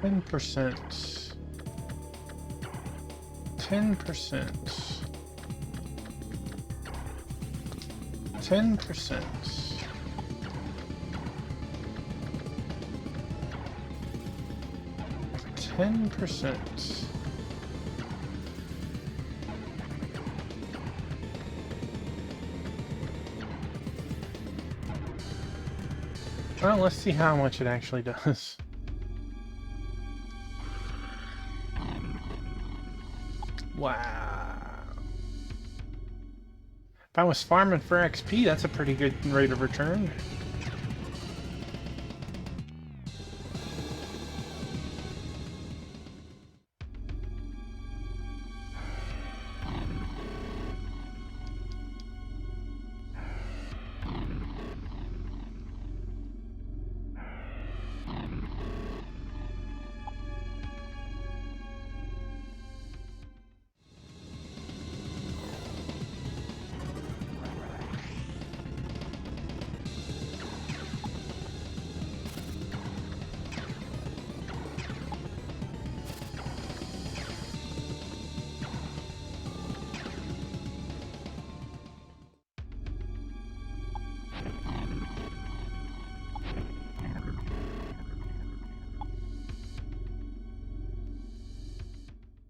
10%. 10%. 10%. 10%. Well, let's see how much it actually does. Wow. If I was farming for XP, that's a pretty good rate of return.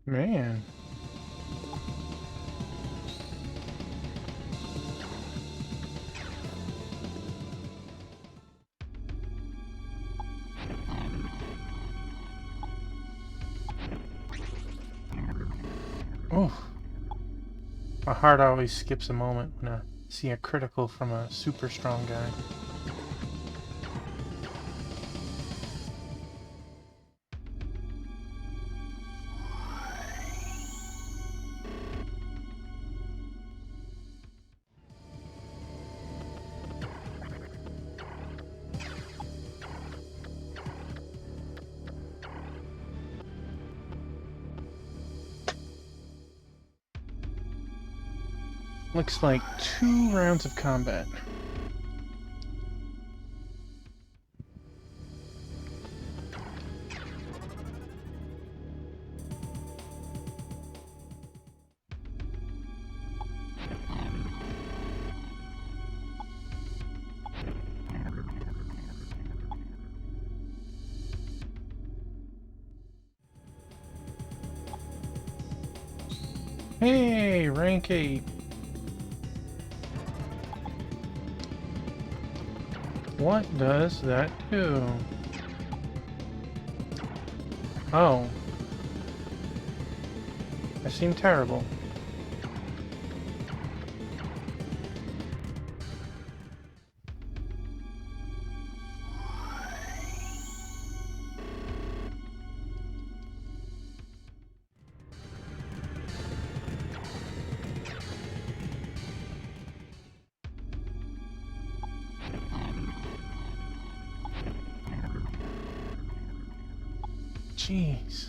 Man. Oh. My heart always skips a moment when I see a critical from a super strong guy. Looks like 2 rounds of combat. Hey, rank 8. What does that do? Oh. I seem terrible. Jeez.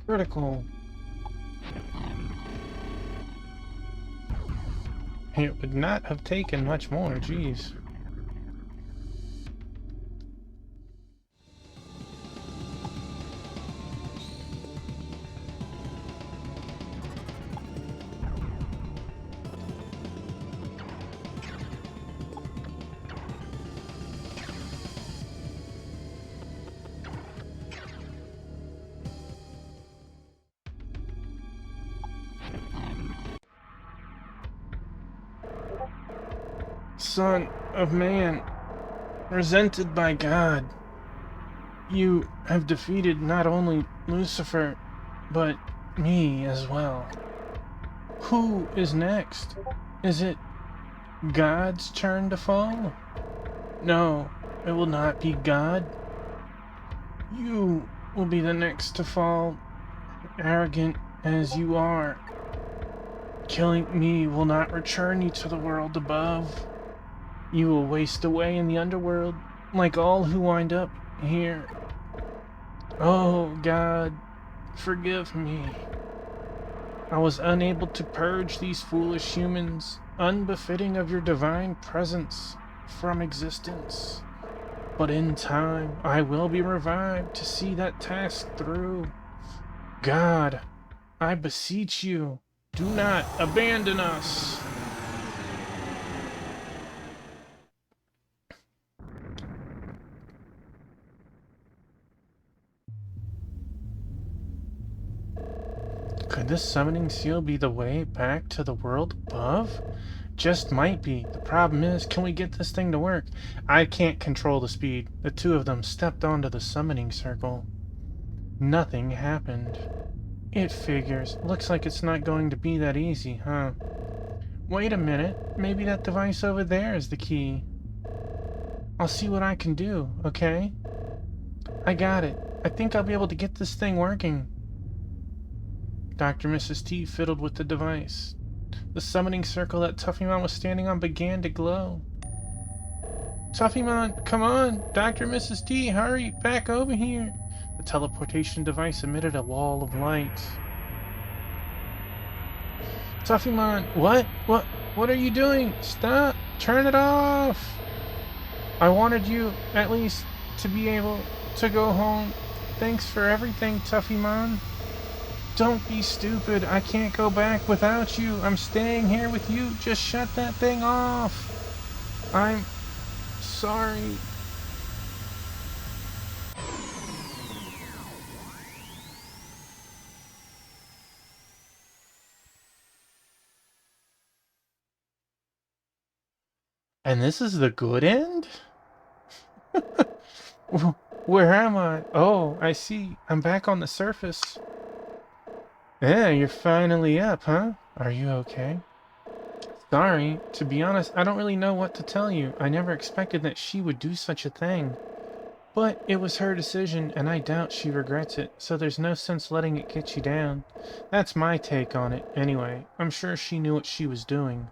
Critical. It would not have taken much more, jeez. Son of Man, resented by God. You have defeated not only Lucifer, but me as well. Who is next? Is it God's turn to fall? No, it will not be God. You will be the next to fall, arrogant as you are. Killing me will not return you to the world above. You will waste away in the underworld, like all who wind up here. Oh, God, forgive me. I was unable to purge these foolish humans, unbefitting of your divine presence, from existence. But in time, I will be revived to see that task through. God, I beseech you, do not abandon us. Could this summoning seal be the way back to the world above? Just might be. The problem is, can we get this thing to work? I can't control the speed. The two of them stepped onto the summoning circle. Nothing happened. It figures. Looks like it's not going to be that easy, huh? Wait a minute. Maybe that device over there is the key. I'll see what I can do, okay? I got it. I think I'll be able to get this thing working. Dr. Mrs. T fiddled with the device. The summoning circle that Tuffymon was standing on began to glow. Tuffymon, come on! Dr. Mrs. T, hurry! Back over here! The teleportation device emitted a wall of light. Tuffymon, what? What are you doing? Stop! Turn it off! I wanted you, at least, to be able to go home. Thanks for everything, Tuffymon. Don't be stupid. I can't go back without you. I'm staying here with you. Just shut that thing off. I'm sorry. And this is the good end? Where am I? Oh, I see. I'm back on the surface. Yeah, you're finally up, huh? Are you okay? Sorry. To be honest, I don't really know what to tell you. I never expected that she would do such a thing. But it was her decision, and I doubt she regrets it, so there's no sense letting it get you down. That's my take on it, anyway. I'm sure she knew what she was doing.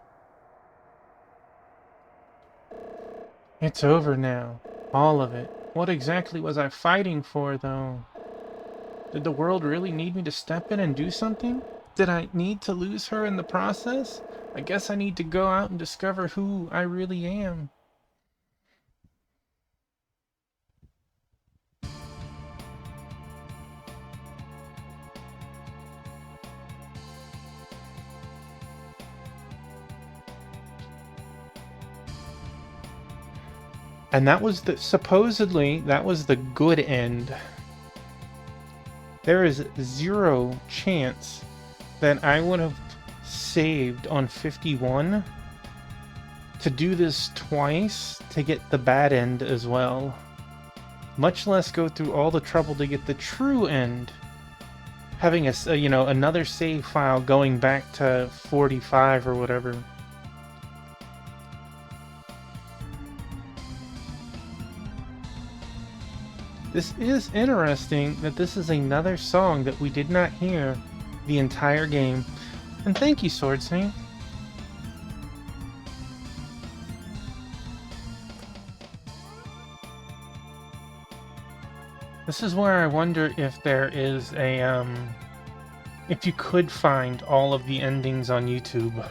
It's over now. All of it. What exactly was I fighting for, though? Did the world really need me to step in and do something? Did I need to lose her in the process? I guess I need to go out and discover who I really am. And that was supposedly, that was the good end. There is zero chance that I would have saved on 51 to do this twice to get the bad end as well. Much less go through all the trouble to get the true end. Having a you know, another save file going back to 45 or whatever. This is interesting that this is another song that we did not hear the entire game. And thank you, Sword Saint. This is where I wonder if there is a, if you could find all of the endings on YouTube.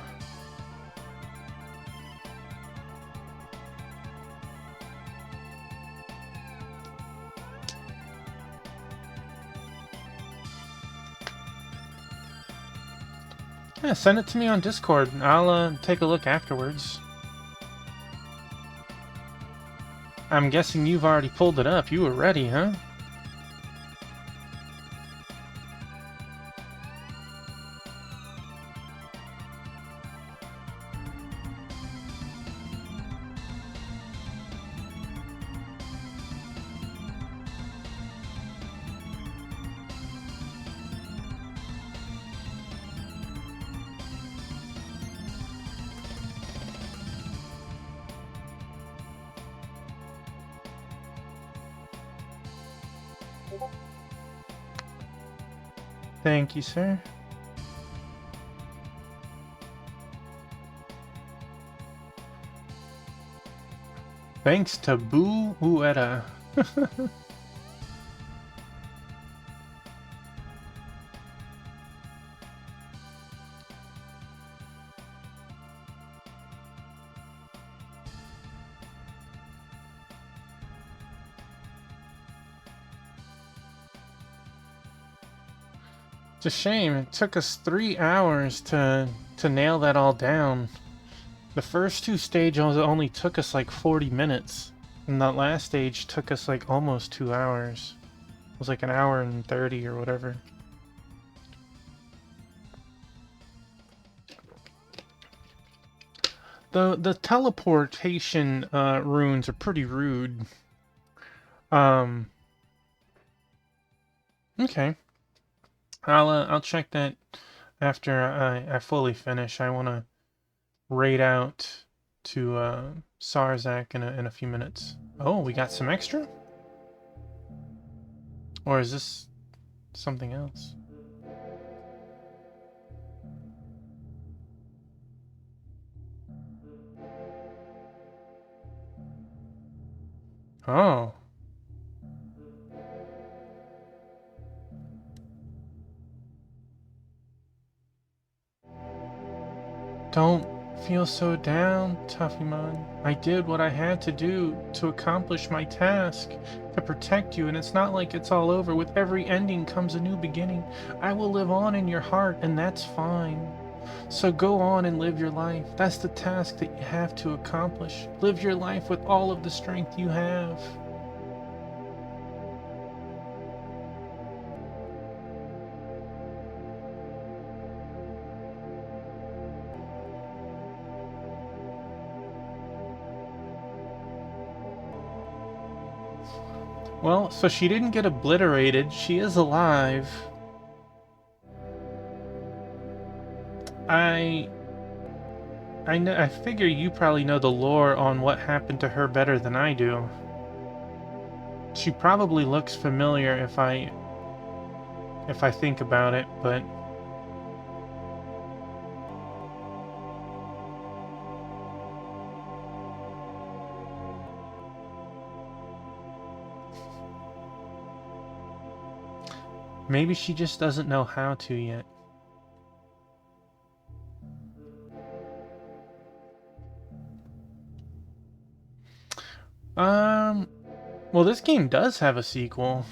Yeah, send it to me on Discord. I'll take a look afterwards. I'm guessing you've already pulled it up. You were ready, huh? Thank you, sir. Thanks to Boo Ueda. It's a shame. It took us 3 hours to nail that all down. The first 2 stages only took us like 40 minutes. And that last stage took us like almost 2 hours. It was like an hour and 30 or whatever. The teleportation runes are pretty rude. Okay. I'll check that after I fully finish. I want to raid out to Sarzak in a few minutes. Oh, we got some extra? Or is this something else? Oh. Don't feel so down, Tuffymon. I did what I had to do to accomplish my task, to protect you, and it's not like it's all over. With every ending comes a new beginning. I will live on in your heart, and that's fine. So go on and live your life. That's the task that you have to accomplish. Live your life with all of the strength you have. Well, so she didn't get obliterated. She is alive. I figure you probably know the lore on what happened to her better than I do. She probably looks familiar if I think about it, but maybe she just doesn't know how to yet. Well, this game does have a sequel.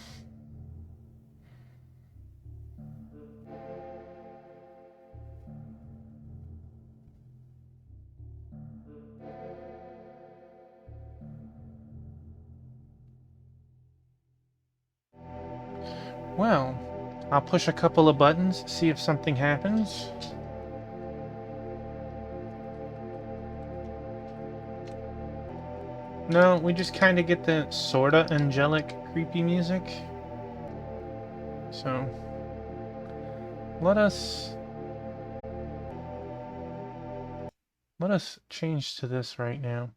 Well, I'll push a couple of buttons, see if something happens. No, we just kind of get the sorta angelic, creepy music. So, let us change to this right now.